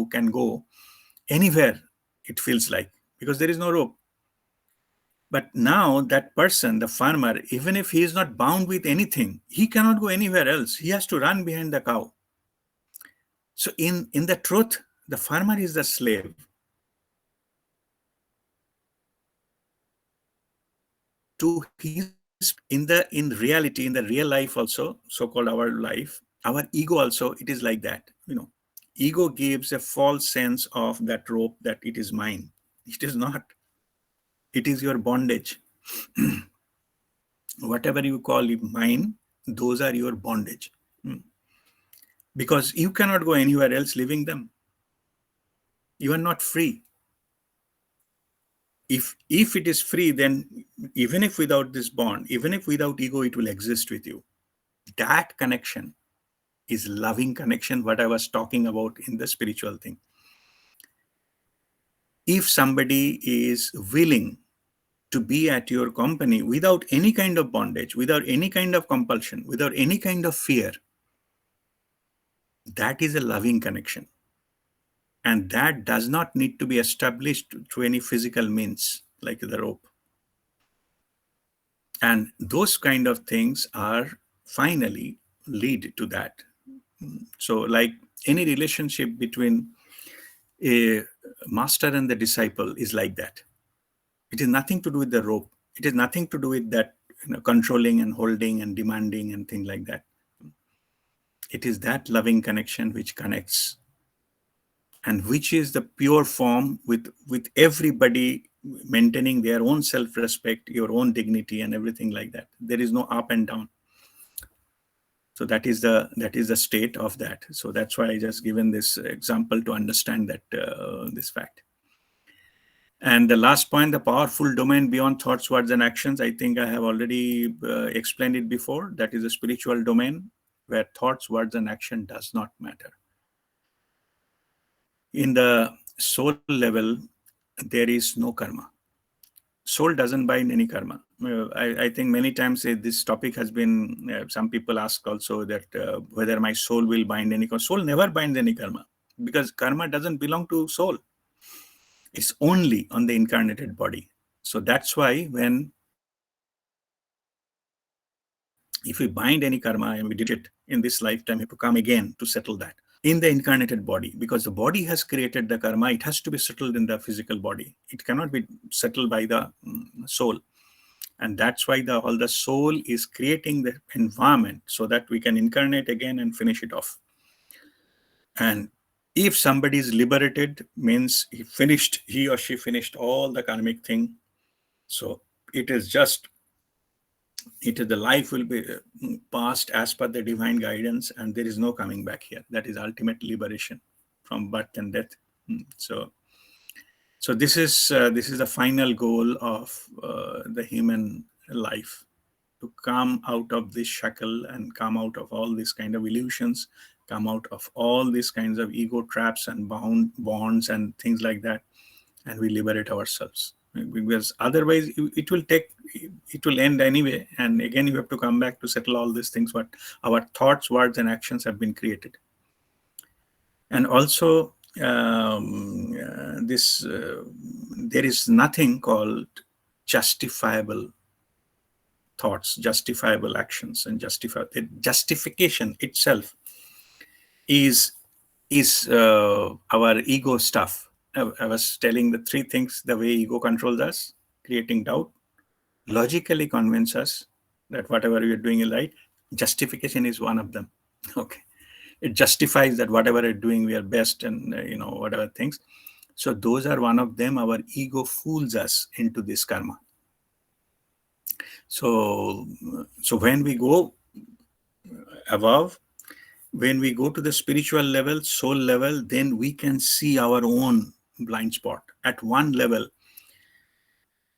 can go anywhere it feels like, because there is no rope. But now that person, the farmer, even if he is not bound with anything, he cannot go anywhere else. He has to run behind the cow. So in the truth, the farmer is the slave to his, in reality, in the real life also, so-called our life, our ego also, it is like that. Ego gives a false sense of that rope, that it is mine. It is not. It is your bondage. Whatever you call it mine, those are your bondage. Because you cannot go anywhere else living them. You are not free. If it is free, then even if without this bond, even if without ego, it will exist with you. That connection is loving connection, what I was talking about in the spiritual thing. If somebody is willing to be at your company without any kind of bondage, without any kind of compulsion, without any kind of fear, that is a loving connection. And that does not need to be established through any physical means like the rope. And those kind of things are finally lead to that. So like any relationship between a master and the disciple is like that. It is nothing to do with the rope. It is nothing to do with that controlling and holding and demanding and things like that. It is that loving connection which connects, and which is the pure form with everybody maintaining their own self-respect, your own dignity, and everything like that. There is no up and down. So that is the state of that. So that's why I just given this example to understand that this fact. And the last point, the powerful domain beyond thoughts, words, and actions. I think I have already explained it before. That is a spiritual domain where thoughts, words, and action does not matter. In the soul level, there is no karma. Soul doesn't bind any karma. I think many times this topic has been, some people ask also that whether my soul will bind any karma. Soul never binds any karma, because karma doesn't belong to soul. It's only on the incarnated body. So that's why if we bind any karma and we did it in this lifetime, we have to come again to settle that in the incarnated body, because the body has created the karma. It has to be settled in the physical body. It cannot be settled by the soul. And that's why all the soul is creating the environment so that we can incarnate again and finish it off. And if somebody is liberated, means he or she finished all the karmic thing. So it is the life will be passed as per the divine guidance, and there is no coming back here. That is ultimate liberation from birth and death. So So this is the final goal of the human life, to come out of this shackle and come out of all these kind of illusions, come out of all these kinds of ego traps and bonds and things like that, and we liberate ourselves. Because otherwise, it will end anyway, and again you have to come back to settle all these things. But our thoughts, words, and actions have been created. And also, this there is nothing called justifiable thoughts, justifiable actions, and justification itself is our ego stuff. I was telling the three things the way ego controls us: creating doubt, logically convince us that whatever we are doing is right. Justification is one of them. Okay, it justifies that whatever we're doing we are best, and whatever things. So those are one of them. Our ego fools us into this karma. So when we go above, when we go to the spiritual level, soul level, then we can see our own blind spot. At one level,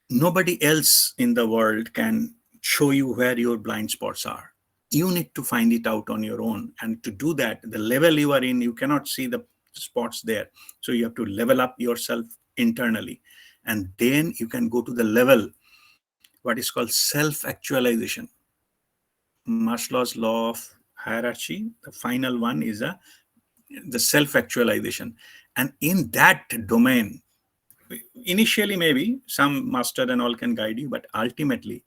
nobody else in the world can show you where your blind spots are. You need to find it out on your own. And to do that, the level you are in, you cannot see the spots there. So you have to level up yourself internally. And then you can go to the level, what is called self-actualization. Maslow's law of hierarchy, the final one is the self-actualization. And in that domain, initially maybe some master and all can guide you, but ultimately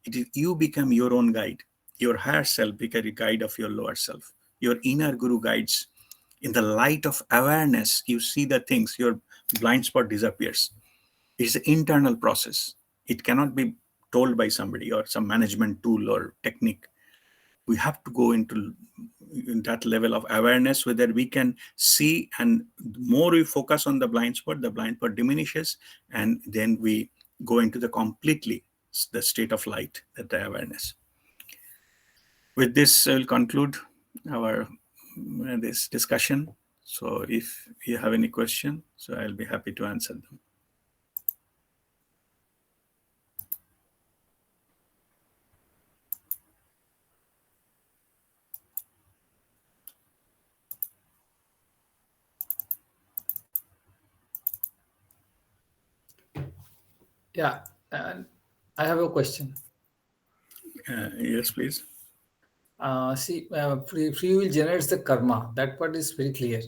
it is you become your own guide. Your higher self become a guide of your lower self. Your inner guru guides. In the light of awareness, you see the things, your blind spot disappears. It's an internal process. It cannot be told by somebody or some management tool or technique. We have to go into that level of awareness whether we can see, and the more we focus on the blind spot diminishes, and then we go into the state of light, that the awareness. With this, I will conclude our this discussion. So if you have any question, so I'll be happy to answer them. Yeah, and I have a question. Yes, please. Free will generates the karma. That part is very clear.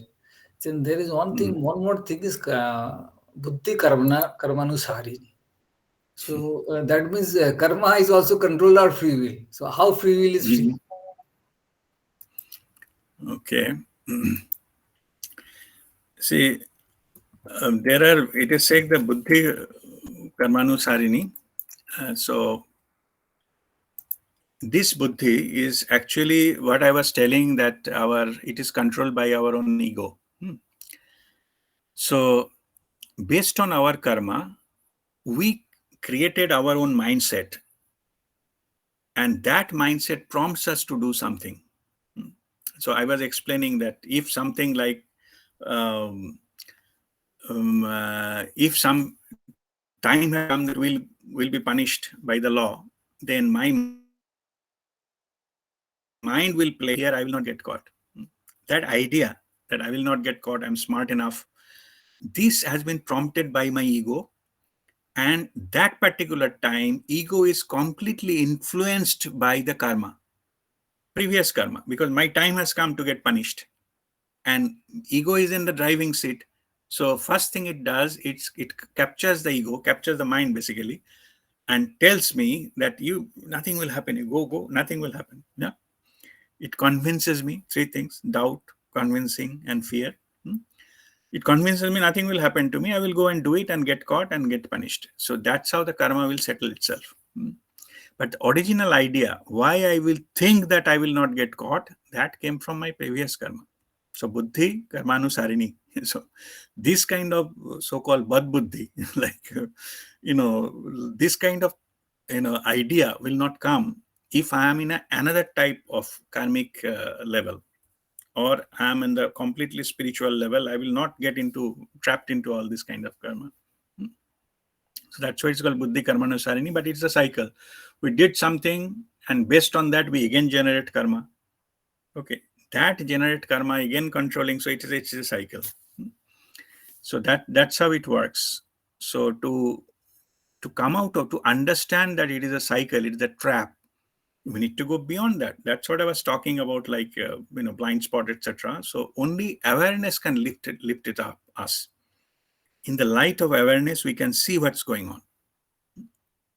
Then there is one thing, one more thing is buddhi karmanusari. So that means karma is also controlled our free will. So how free will is free? Okay. See, it is said the buddhi karmanusarini. So this buddhi is actually what I was telling, that it is controlled by our own ego. So based on our karma, we created our own mindset, and that mindset prompts us to do something. So I was explaining that if something like if some time has come that will be punished by the law, then my mind will play here, I will not get caught. That idea that I will not get caught, I'm smart enough, this has been prompted by my ego. And that particular time, ego is completely influenced by the karma, previous karma, because my time has come to get punished. And ego is in the driving seat. So first thing it does, it captures the ego, captures the mind basically, and tells me that nothing will happen. You go, nothing will happen. Yeah. It convinces me three things: doubt, convincing, and fear. It convinces me nothing will happen to me. I will go and do it and get caught and get punished. So that's how the karma will settle itself. But the original idea, why I will think that I will not get caught, that came from my previous karma. So buddhi karmanusarini. So this kind of so-called bad buddhi, like this kind of idea will not come if I am in another type of karmic level, or I am in the completely spiritual level. I will not get trapped into all this kind of karma. So that's why it's called Buddhi Karmanusarini, but it's a cycle. We did something, and based on that, we again generate karma. Okay, that generate karma again controlling. So it's a cycle. So that's how it works. So to come out of, to understand that it is a cycle, it is a trap, we need to go beyond that. That's what I was talking about, like blind spot, etc. So only awareness can lift it up us. In the light of awareness, we can see what's going on,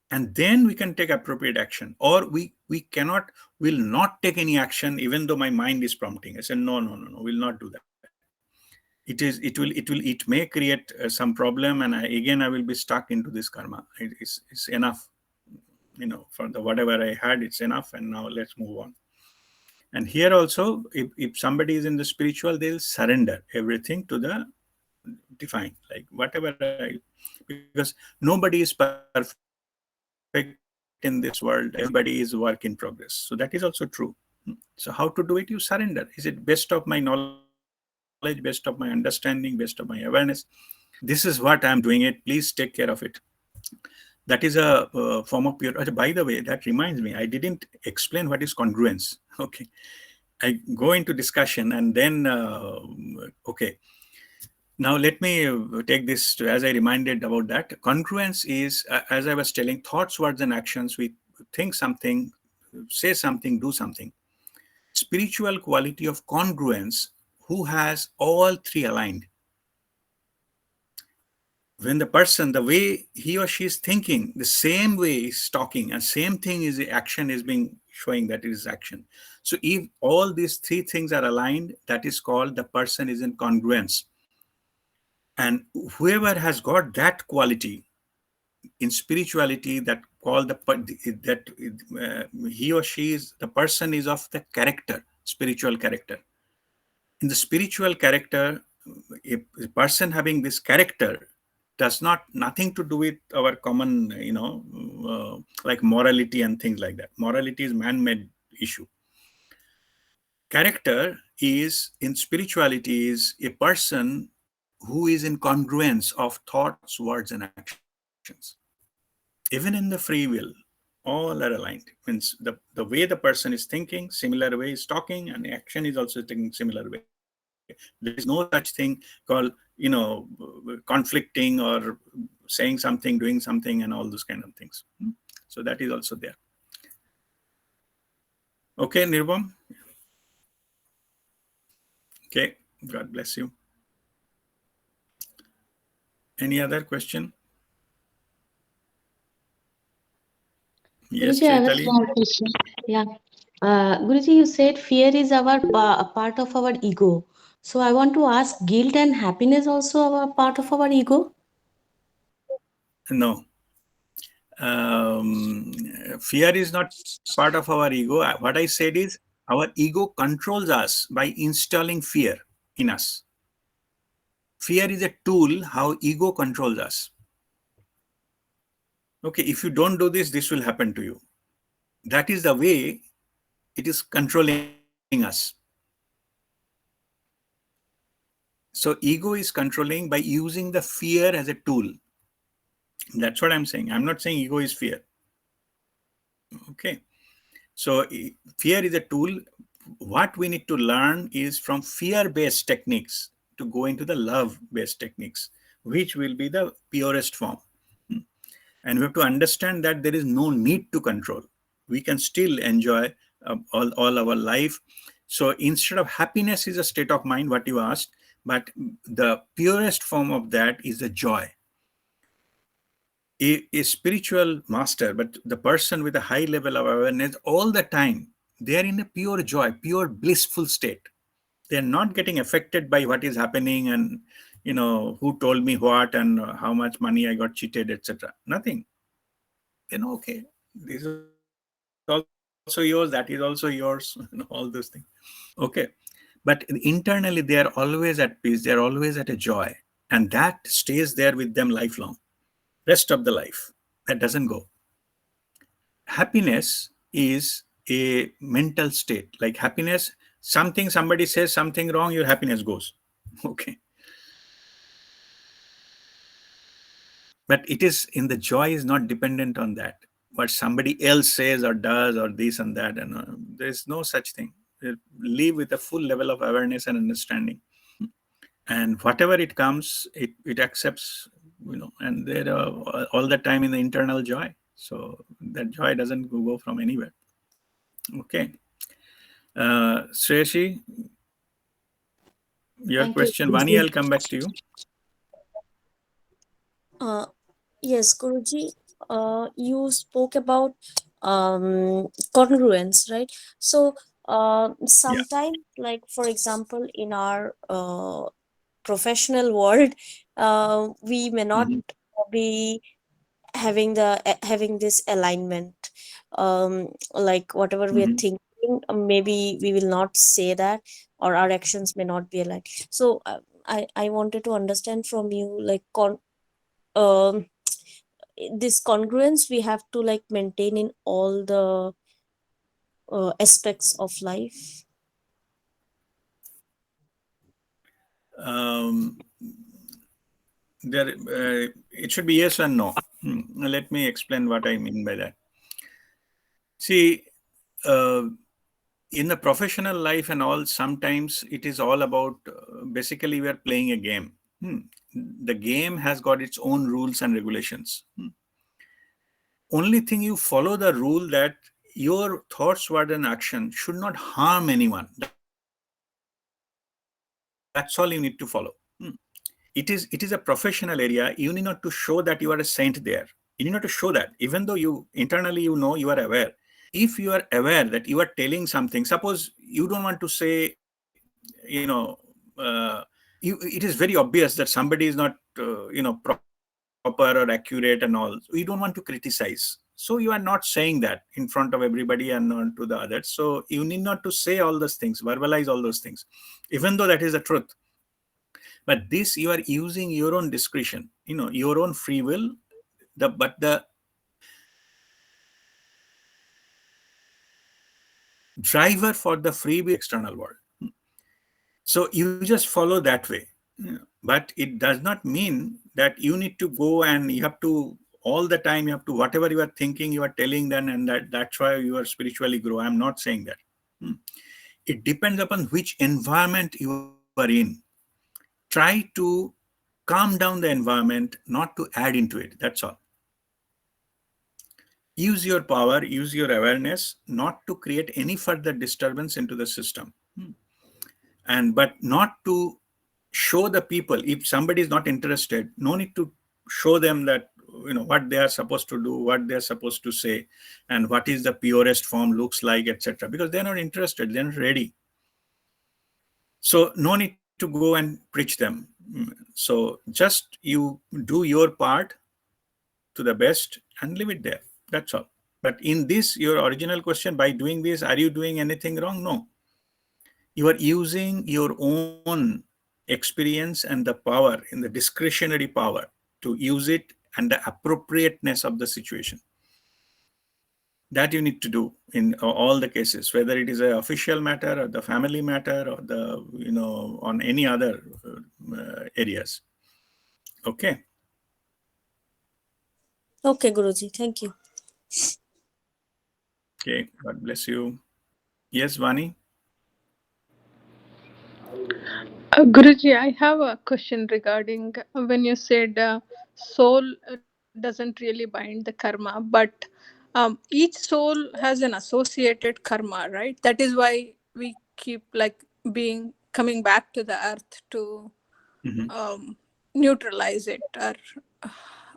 and then we can take appropriate action. Or will not take any action, even though my mind is prompting. I say no, we'll not do that. It may create some problem, and I will be stuck into this karma. It's enough, for the whatever I had, it's enough, and now let's move on. And here also, if somebody is in the spiritual, they'll surrender everything to the divine, like whatever because nobody is perfect in this world. Everybody is work in progress. So that is also true. So how to do it? You surrender. Is it best of my knowledge, best of my understanding, best of my awareness? This is what I'm doing it. Please take care of it. That is a form of pure. By the way, that reminds me, I didn't explain what is congruence. Okay, I go into discussion and then okay. Now let me take this as I reminded about that. Congruence is, as I was telling, thoughts, words, and actions. We think something, say something, do something. Spiritual quality of congruence, who has all three aligned. When the person, the way he or she is thinking, the same way is talking, and same thing is the action is being showing that it is action. So if all these three things are aligned, that is called the person is in congruence. And whoever has got that quality in spirituality, that called that he or she is, the person is of the character, spiritual character. In the spiritual character, a person having this character does not nothing to do with our common, like morality and things like that. Morality is man-made issue. Character is, in spirituality, is a person who is in congruence of thoughts, words, and actions. Even in the free will, all are aligned. Means the way the person is thinking, similar way is talking, and action is also taking similar way. There is no such thing called, conflicting or saying something, doing something, and all those kind of things. So that is also there. Okay, Nirbam. Okay, God bless you. Any other question? Yes, Guruji, I have a Chaitali. small question. Yeah. Guruji, you said fear is our a part of our ego. So I want to ask, guilt and happiness also are part of our ego? No. Fear is not part of our ego. What I said is our ego controls us by installing fear in us. Fear is a tool how ego controls us. Okay, if you don't do this, this will happen to you. That is the way it is controlling us. So ego is controlling by using the fear as a tool. That's what I'm saying. I'm not saying ego is fear. Okay. So fear is a tool. What we need to learn is from fear-based techniques to go into the love-based techniques, which will be the purest form. And we have to understand that there is no need to control. We can still enjoy all our life. So instead of happiness is a state of mind, what you asked, but the purest form of that is the joy. A spiritual master, but the person with a high level of awareness, all the time, they are in a pure joy, pure blissful state. They're not getting affected by what is happening and, who told me what and how much money I got cheated, etc. Nothing. Okay, this is also yours, that is also yours, all those things. Okay. But internally, they are always at peace. They are always at a joy. And that stays there with them lifelong, rest of the life. That doesn't go. Happiness is a mental state. Like happiness, somebody says something wrong, your happiness goes. Okay. But it is in the joy is not dependent on that, what somebody else says or does or this and that, and there is no such thing. You live with a full level of awareness and understanding, and whatever it comes, it accepts, and there all the time in the internal joy. So that joy doesn't go from anywhere. Okay. Shreyashi, your Thank you, question. Vani, Guruji. I'll come back to you. Uh, yes, Guruji, you spoke about congruence, right? So, Yeah. sometimes, like for example, in our professional world, we may not Mhm. be having this alignment. Like whatever we are Mhm. thinking, maybe we will not say that, or our actions may not be aligned. So, I wanted to understand from you, like um this congruence we have to like maintain in all the aspects of life. Um, there, it should be yes and no. Let me explain what I mean by that. See, uh, in the professional life and all, sometimes it is all about basically we are playing a game. Hmm. The game has got its own rules and regulations. Only thing you follow the rule that your thoughts, word, and action should not harm anyone. That's all you need to follow. It is a professional area. You need not to show that you are a saint there. You need not to show that, even though you internally you know you are aware. If you are aware that you are telling something, suppose you don't want to say, it is very obvious that somebody is not proper or accurate and all. We don't want to criticize, so you are not saying that in front of everybody and to the others. So you need not to say all those things, verbalize all those things, even though that is the truth. But this you are using your own discretion, your own free will. But the driver for the free will is the external world. So you just follow that way. But it does not mean that you need to go and you have to all the time, you have to, whatever you are thinking, you are telling them, and that's why you are spiritually grow. I'm not saying that. Hmm. It depends upon which environment you are in. Try to calm down the environment, not to add into it. That's all. Use your power, use your awareness, not to create any further disturbance into the system. And but not to show the people, if somebody is not interested, no need to show them that what they are supposed to do, what they are supposed to say, and what is the purest form looks like, etc., because they're not interested, they're not ready. So no need to go and preach them. So just you do your part to the best and leave it there. That's all. But in this, your original question, by doing this, are you doing anything wrong? No. You are using your own experience and the power, in the discretionary power, to use it and the appropriateness of the situation. That you need to do in all the cases, whether it is an official matter or the family matter or the on any other areas. Okay. Okay, Guruji, thank you. Okay, God bless you. Yes, Vani. Guruji, I have a question regarding when you said soul doesn't really bind the karma, but each soul has an associated karma, right? That is why we keep like being coming back to the earth to Mm-hmm. um, neutralize it. Or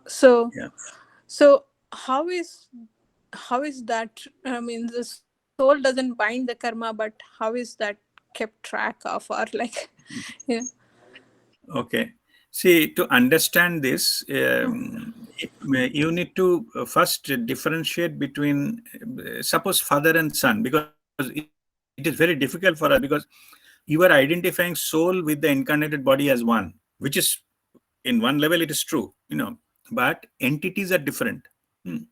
so, Yeah. so how is that? I mean, the soul doesn't bind the karma, but how is that kept track of, or like, yeah. Okay. See, to understand this, you need to first differentiate between, suppose father and son, because it is very difficult for us, because you are identifying soul with the incarnated body as one, which is, in one level, it is true, but entities are different. Hmm.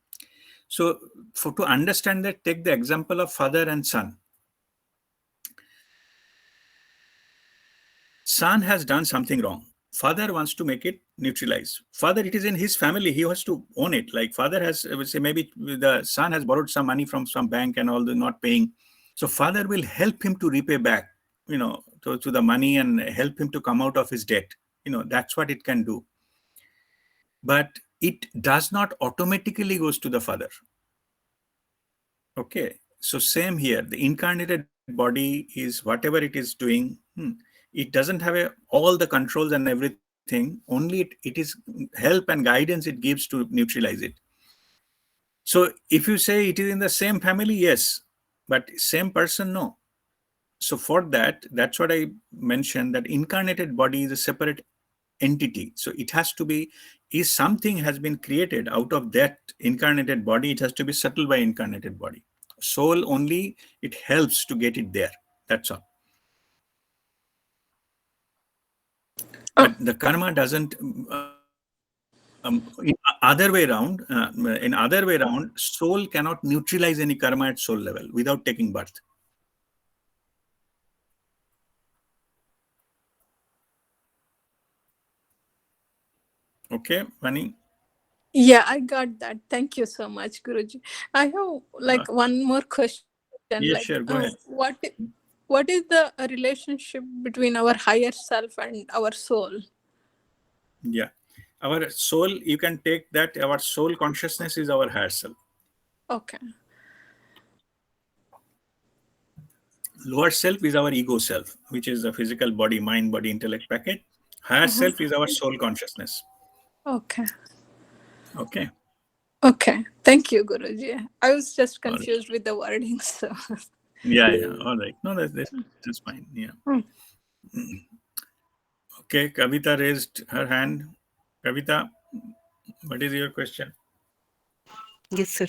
So, to understand that, take the example of father and son. Son has done something wrong. father wants to make it neutralize. Father, it is in his family, he has to own it. Like father has, say maybe the son has borrowed some money from some bank and all, the not paying, so father will help him to repay back, to the money, and help him to come out of his debt. That's what it can do, but it does not automatically goes to the father. Okay, so same here, the incarnated body is whatever it is doing. It doesn't have all the controls and everything, only it is help and guidance it gives to neutralize it. So if you say it is in the same family, yes, but same person, no. So for that, that's what I mentioned, that incarnated body is a separate entity. So it has to be, if something has been created out of that incarnated body, it has to be settled by incarnated body. Soul only, it helps to get it there. That's all. But the karma doesn't. In other way around, soul cannot neutralize any karma at soul level without taking birth. Okay, Vani? Yeah, I got that. Thank you so much, Guruji. I have like one more question. Yeah, sure, go ahead. What is the relationship between our higher self and our soul? Yeah. Our soul, you can take that, our soul consciousness is our higher self. Okay. Lower self is our ego self, which is the physical body, mind, body, intellect packet. Higher self is our soul consciousness. Okay. Okay. Okay. Thank you, Guruji. I was just confused with the wording. So. Yeah. All right. No, that's fine. Yeah. Okay. Kavita raised her hand. Kavita, what is your question? Yes, sir.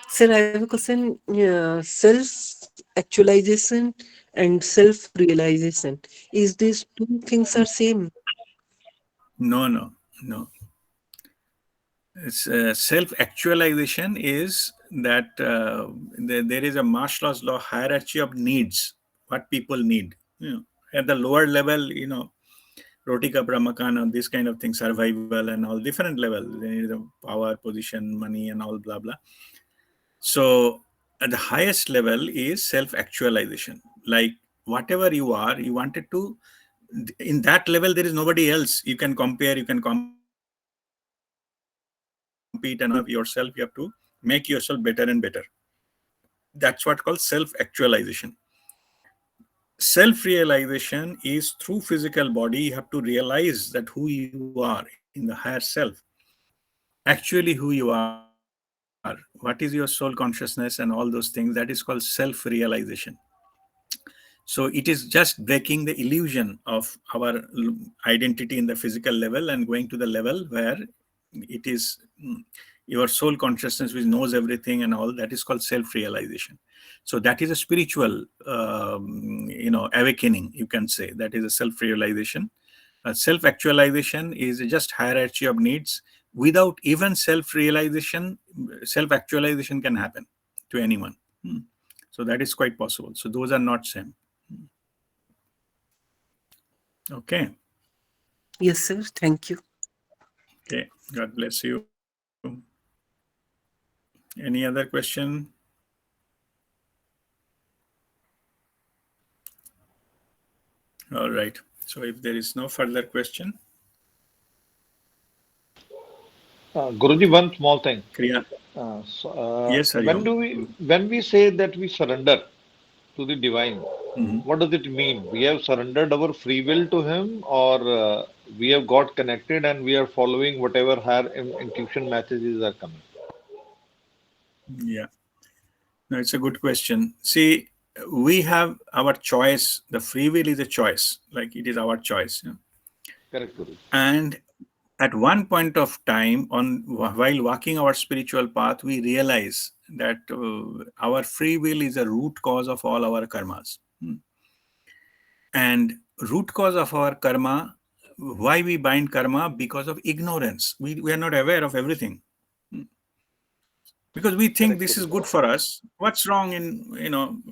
Sir, I have a question. Self-actualization and self-realization. Is these two things are same? No. It's, self-actualization is that there is a Maslow's law hierarchy of needs, what people need. At the lower level, roti kapra makan, this kind of thing, survival and all different levels. They need the power, position, money, and all blah blah. So at the highest level is self-actualization. Like whatever you are, you wanted to. In that level, there is nobody else you can compare. You can compete, and all of yourself. You have to make yourself better and better. That's what called self-actualization. Self-realization is through physical body. You have to realize that who you are in the higher self, actually who you are, what is your soul consciousness and all those things. That is called self-realization. So it is just breaking the illusion of our identity in the physical level and going to the level where it is your soul consciousness which knows everything and all. That is called self-realization. So that is a spiritual awakening, you can say. That is a self-realization. Self-actualization is just hierarchy of needs. Without even self-realization, self-actualization can happen to anyone. So that is quite possible. So those are not same. Okay. Yes, sir. Thank you. Okay. God bless you. Any other question? All right. So if there is no further question, Guruji, one small thing. Kriya. Yes, Hariom. When we say that we surrender to the divine, what does it mean? We have surrendered our free will to him, or we have got connected and we are following whatever higher intuition messages are coming? Yeah. No, it's a good question. See, we have our choice. The free will is a choice, like it is our choice. Correct, Guruji. And at one point of time, while walking our spiritual path, we realize that our free will is a root cause of all our karmas. And root cause of our karma, why we bind karma? Because of ignorance. We are not aware of everything. because we think Correct, this is Guru. good for us. What's wrong in,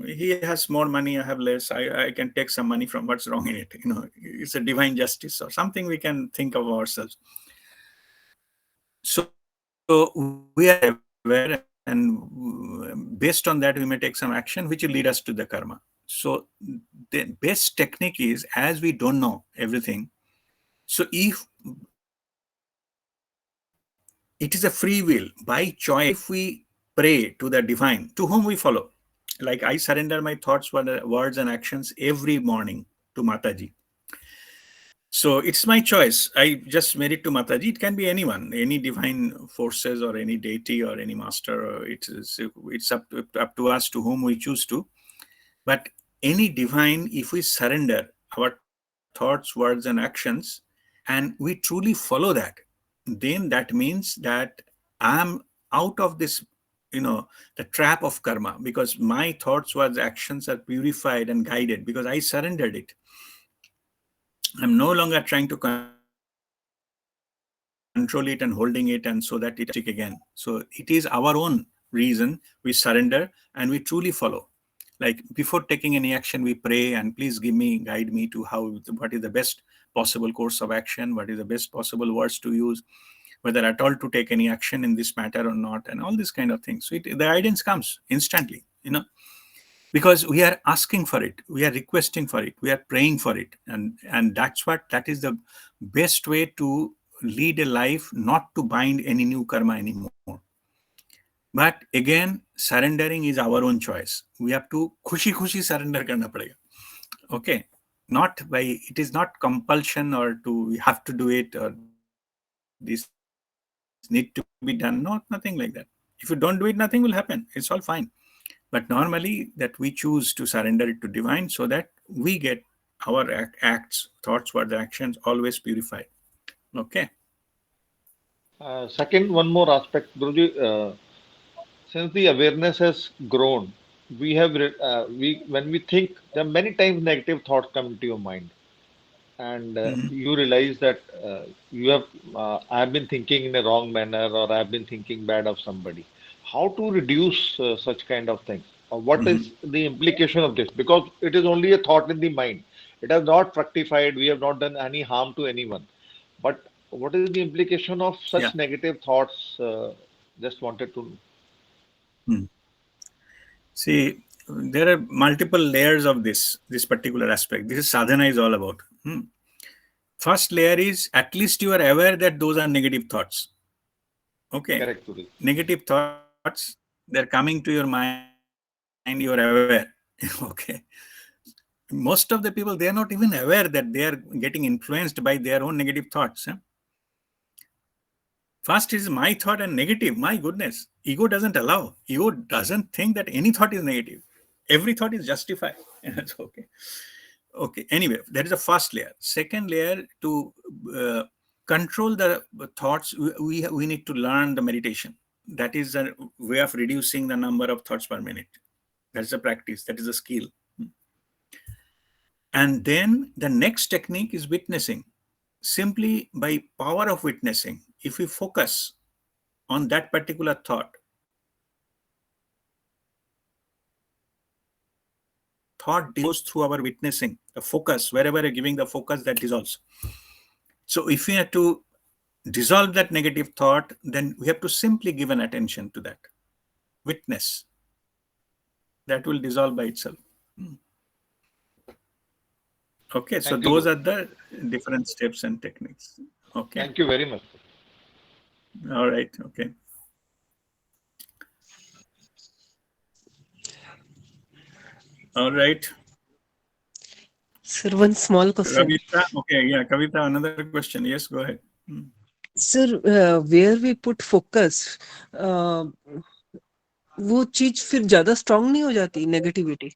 he has more money, I have less, I can take some money from, what's wrong in it? It's a divine justice or something we can think of ourselves. So we are aware, and based on that we may take some action which will lead us to the karma. So the best technique is, as we don't know everything, so if it is a free will, by choice, if we pray to the divine, to whom we follow, like I surrender my thoughts, words and actions every morning to Mataji. So it's my choice. I just made it to Mataji. It can be anyone, any divine forces or any deity or any master. Or it's up to us to whom we choose to. But any divine, if we surrender our thoughts, words, and actions, and we truly follow that, then that means that I'm out of this, the trap of karma, because my thoughts, words, actions are purified and guided because I surrendered it. I'm no longer trying to control it and holding it and so that it stick again. So it is our own reason we surrender and we truly follow. Like before taking any action, we pray and please guide me to what is the best possible course of action, what is the best possible words to use, whether at all to take any action in this matter or not, and all these kind of things. So the guidance comes instantly, because we are asking for it, we are requesting for it, we are praying for it, and that is the best way to lead a life, not to bind any new karma anymore. But again, surrendering is our own choice. We have to khushi surrender karna padega. Okay, not by, it is not compulsion or to we have to do it or this need to be done. No, nothing like that. If you don't do it, nothing will happen. It's all fine. But normally that we choose to surrender it to divine so that we get our acts, thoughts, words, actions always purified. Okay. Second, one more aspect, Guruji. Since the awareness has grown, we when we think, there are many times negative thoughts come into your mind, and you realize that I've been thinking in a wrong manner, or I've been thinking bad of somebody. How to reduce such kind of things? What is the implication of this? Because it is only a thought in the mind. It has not fructified. We have not done any harm to anyone. But what is the implication of Yeah. such negative thoughts? Just wanted to. Hmm. See, there are multiple layers of this particular aspect. This is sadhana is all about. First layer is, at least you are aware that those are negative thoughts. Okay. Correct, Guruji. Negative thoughts, they're coming to your mind, you are aware. Okay. Most of the people, they are not even aware that they are getting influenced by their own negative thoughts. First is my thought and negative. My goodness. Ego doesn't allow. Ego doesn't think that any thought is negative. Every thought is justified. That's okay. Okay. Anyway, that is the first layer. Second layer, to control the thoughts, we need to learn the meditation. That is a way of reducing the number of thoughts per minute. That's a practice. That is a skill. And then the next technique is witnessing. Simply by power of witnessing, if we focus on that particular thought dissolves through our witnessing. The focus, wherever you're giving the focus, that dissolves. So if we have to dissolve that negative thought, then we have to simply give an attention to that. Witness. That will dissolve by itself. Okay, so Thank you, those Guru. are the different steps and techniques. Okay. Thank you very much. All right. Okay. All right. Sir, one small question. Kavita. Okay. Yeah. Kavita, another question. Yes, go ahead. Sir, where we put focus, वो चीज फिर ज्यादा strong नहीं हो जाती negativity?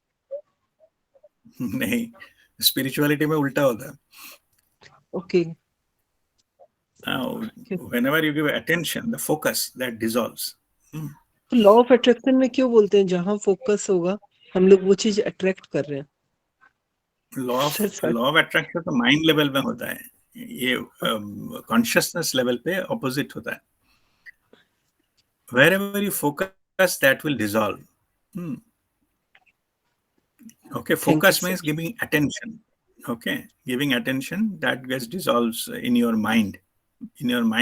नहीं, spirituality में उल्टा होता है. Okay. Whenever you give attention, the focus that dissolves. तो लॉ ऑफ अट्रैक्शन में क्यों बोलते हैं जहां फोकस होगा हम लोग वो चीज अट्रैक्ट कर रहे हैं? लॉ ऑफ अट्रैक्शन तो माइंड लेवल में होता है, ये कॉन्शियसनेस लेवल पे ऑपोजिट होता है. Wherever you focus that will dissolve. Okay, Thank you, focus sir. means giving attention. Okay, giving attention, that gets dissolves in your mind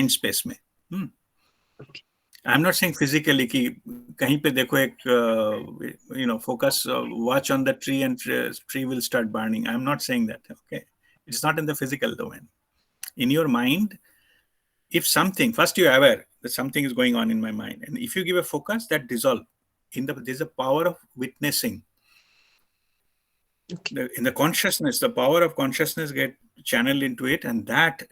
space में. Okay. I'm not saying physically कि कहीं पे देखो एक focus, watch on the tree and tree will start burning. I'm not saying that. Okay, it's not in the physical domain. In your mind, if something, first you're aware that something is going on in my mind, and if you give a focus, that dissolve. There's a power of witnessing. Okay. In the consciousness, the power of consciousness get channeled into it, and that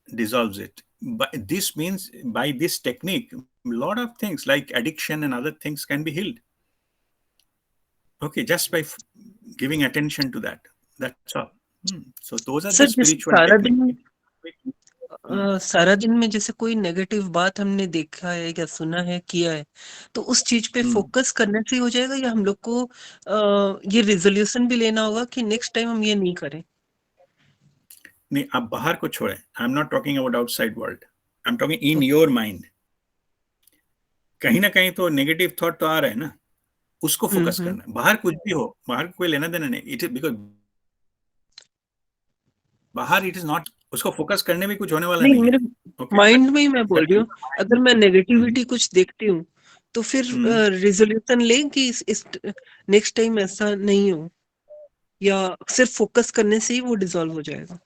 dissolves it. But this means by this technique, a lot of things like addiction and other things can be healed. Okay, just by giving attention to that. That's all. So those are the sir जैसे spiritual techniques. सारा दिन में जैसे कोई negative बात हमने देखा है या सुना है किया है तो उस चीज पे फोकस करने से हो जाएगा या हम लोग को ये रिजोल्यूशन भी लेना होगा कि नेक्स्ट टाइम हम ये नहीं करें? नहीं, आप बाहर को छोड़ें. I am not talking about outside world. I am talking in your mind. कहीं ना कहीं तो नेगेटिव थॉट तो आ रहा है ना, उसको फोकस करना. बाहर कुछ भी हो, बाहर कोई लेना देना नहीं. इट इज बिकॉज बाहर इट इज नॉट, उसको फोकस करने में कुछ होने वाला नहीं मेरे है. माइंड में ही मैं बोल रही हूँ, अगर मैं नेगेटिविटी कुछ देखती हूँ तो फिर रिजोल्यूशन लें कि इस नेक्स्ट टाइम ऐसा नहीं हो, या सिर्फ फोकस करने से ही वो डिसॉल्व हो जाएगा?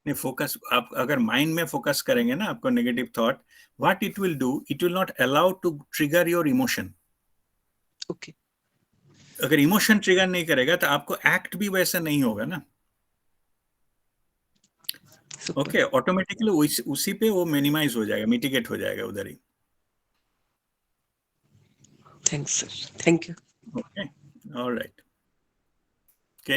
नहीं, फोकस आप अगर माइंड में फोकस करेंगे ना आपको negative thought, what it will do, it will not allow to trigger your emotion. Okay. अगर इमोशन ट्रिगर नहीं करेगा तो आपको एक्ट भी वैसा नहीं होगा ना. ओके, ऑटोमेटिकली उसी पे वो मिनिमाइज हो जाएगा, मिटिगेट हो जाएगा उधर ही. Thanks sir, thank you. Okay, alright. Okay.